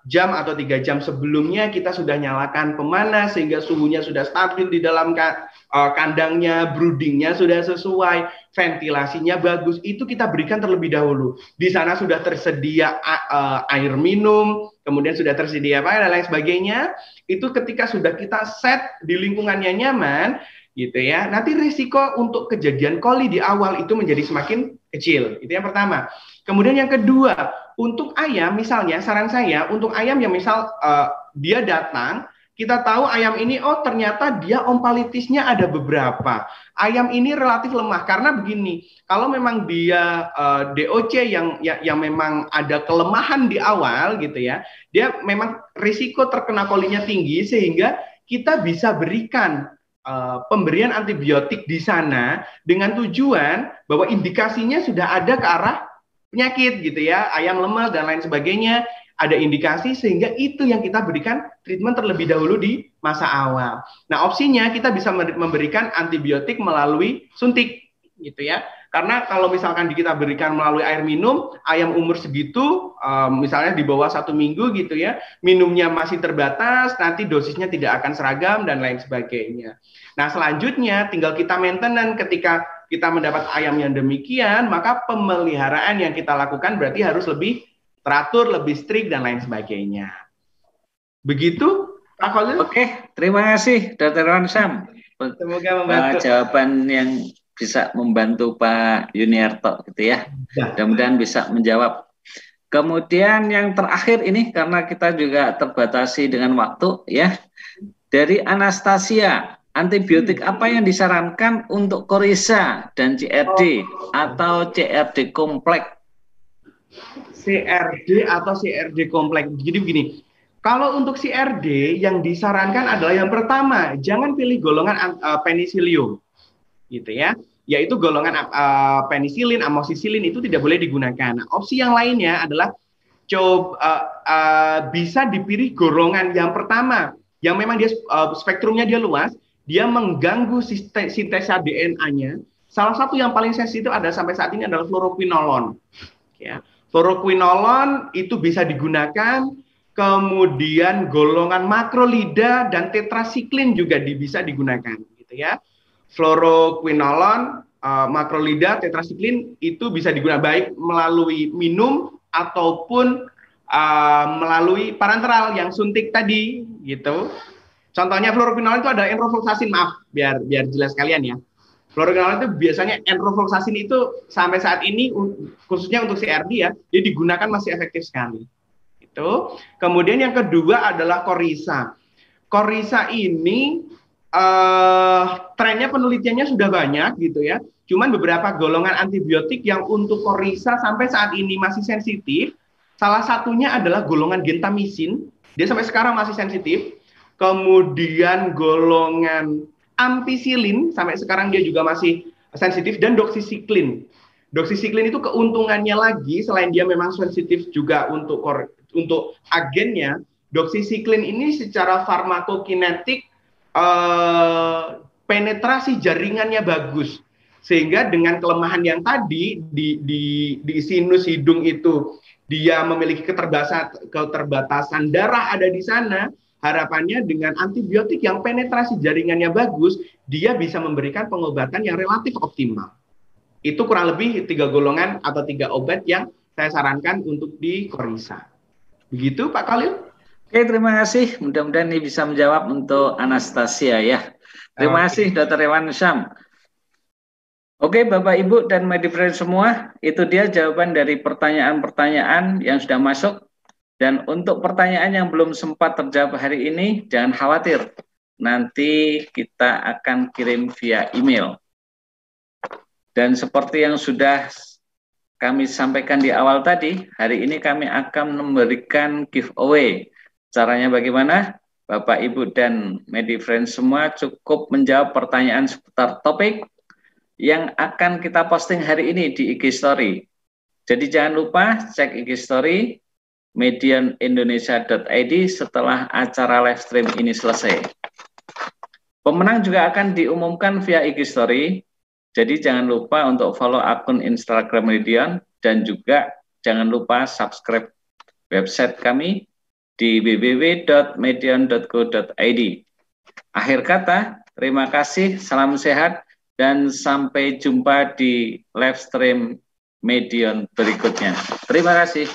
jam atau 3 jam sebelumnya kita sudah nyalakan pemanas sehingga suhunya sudah stabil di dalam kandangnya, broodingnya sudah sesuai, ventilasinya bagus, itu kita berikan terlebih dahulu. Di sana sudah tersedia air minum, kemudian sudah tersedia apa dan lain sebagainya. Itu ketika sudah kita set di lingkungannya nyaman, gitu ya. Nanti risiko untuk kejadian coli di awal itu menjadi semakin kecil. Itu yang pertama. Kemudian yang kedua, untuk ayam misalnya saran saya untuk ayam yang misal dia datang, kita tahu ayam ini oh ternyata dia ompalitisnya ada beberapa. Ayam ini relatif lemah karena begini, kalau memang dia DOC yang memang ada kelemahan di awal gitu ya, dia memang risiko terkena colinya tinggi sehingga kita bisa berikan pemberian antibiotik di sana dengan tujuan bahwa indikasinya sudah ada ke arah penyakit gitu ya, ayam lemah dan lain sebagainya, ada indikasi sehingga itu yang kita berikan treatment terlebih dahulu di masa awal. Nah, opsinya kita bisa memberikan antibiotik melalui suntik gitu ya. Karena kalau misalkan kita berikan melalui air minum, ayam umur segitu, misalnya di bawah 1 minggu gitu ya, minumnya masih terbatas, nanti dosisnya tidak akan seragam dan lain sebagainya. Nah, selanjutnya tinggal kita maintenance ketika kita mendapat ayam yang demikian, maka pemeliharaan yang kita lakukan berarti harus lebih teratur, lebih strict dan lain sebagainya. Begitu, Pak Khalil? Oke, terima kasih Dr. Rewan Syam. Semoga membantu. Jawaban yang bisa membantu Pak Yuniarto gitu ya. Mudah-mudahan bisa menjawab. Kemudian yang terakhir ini karena kita juga terbatasi dengan waktu ya. Dari Anastasia, antibiotik apa yang disarankan untuk korisa dan CRD atau CRD kompleks? CRD atau CRD kompleks. Jadi begini, kalau untuk CRD yang disarankan adalah yang pertama, jangan pilih golongan penicillium, gitu ya. Yaitu golongan penicillin, amoxicillin itu tidak boleh digunakan. Nah, opsi yang lainnya adalah bisa dipilih golongan yang pertama, yang memang dia spektrumnya dia luas, dia mengganggu sintesa DNA-nya. Salah satu yang paling sensitif ada sampai saat ini adalah fluoroquinolone. Ya. Fluoroquinolone itu bisa digunakan kemudian golongan makrolida dan tetrasiklin juga bisa digunakan, gitu ya. Fluoroquinolone, makrolida, tetrasiklin itu bisa digunakan baik melalui minum ataupun melalui parenteral yang suntik tadi, gitu. Contohnya fluoroquinolone itu ada enrofloxacin, maaf, biar jelas kalian ya. Fluoroquinolone itu biasanya enrofloxacin itu sampai saat ini khususnya untuk CRD ya, dia digunakan masih efektif sekali. Itu. Kemudian yang kedua adalah Coryza. Coryza ini trennya penelitiannya sudah banyak gitu ya. Cuman beberapa golongan antibiotik yang untuk Coryza sampai saat ini masih sensitif. Salah satunya adalah golongan gentamisin. Dia sampai sekarang masih sensitif. Kemudian golongan ampicillin sampai sekarang dia juga masih sensitif, dan doxycycline. Doxycycline itu keuntungannya lagi selain dia memang sensitif juga untuk agennya, doxycycline ini secara farmakokinetik penetrasi jaringannya bagus, sehingga dengan kelemahan yang tadi di sinus hidung itu dia memiliki keterbatasan darah ada di sana. Harapannya dengan antibiotik yang penetrasi jaringannya bagus, dia bisa memberikan pengobatan yang relatif optimal. Itu kurang lebih 3 golongan atau 3 obat yang saya sarankan untuk di Coryza. Begitu Pak Khalil? Oke, terima kasih. Mudah-mudahan ini bisa menjawab untuk Anastasia ya. Terima kasih Dr. Rewan Syam. Oke, Bapak, Ibu, dan my friend semua, itu dia jawaban dari pertanyaan-pertanyaan yang sudah masuk. Dan untuk pertanyaan yang belum sempat terjawab hari ini, jangan khawatir. Nanti kita akan kirim via email. Dan seperti yang sudah kami sampaikan di awal tadi, hari ini kami akan memberikan giveaway. Caranya bagaimana? Bapak, Ibu, dan Medi Friends semua cukup menjawab pertanyaan seputar topik yang akan kita posting hari ini di IG Story. Jadi jangan lupa cek IG Story medionindonesia.id setelah acara live stream ini selesai. Pemenang juga akan diumumkan via IG Story. Jadi jangan lupa untuk follow akun Instagram Medion, dan juga jangan lupa subscribe website kami di www.medion.co.id. Akhir kata, terima kasih, salam sehat, dan sampai jumpa di live stream Medion berikutnya. Terima kasih.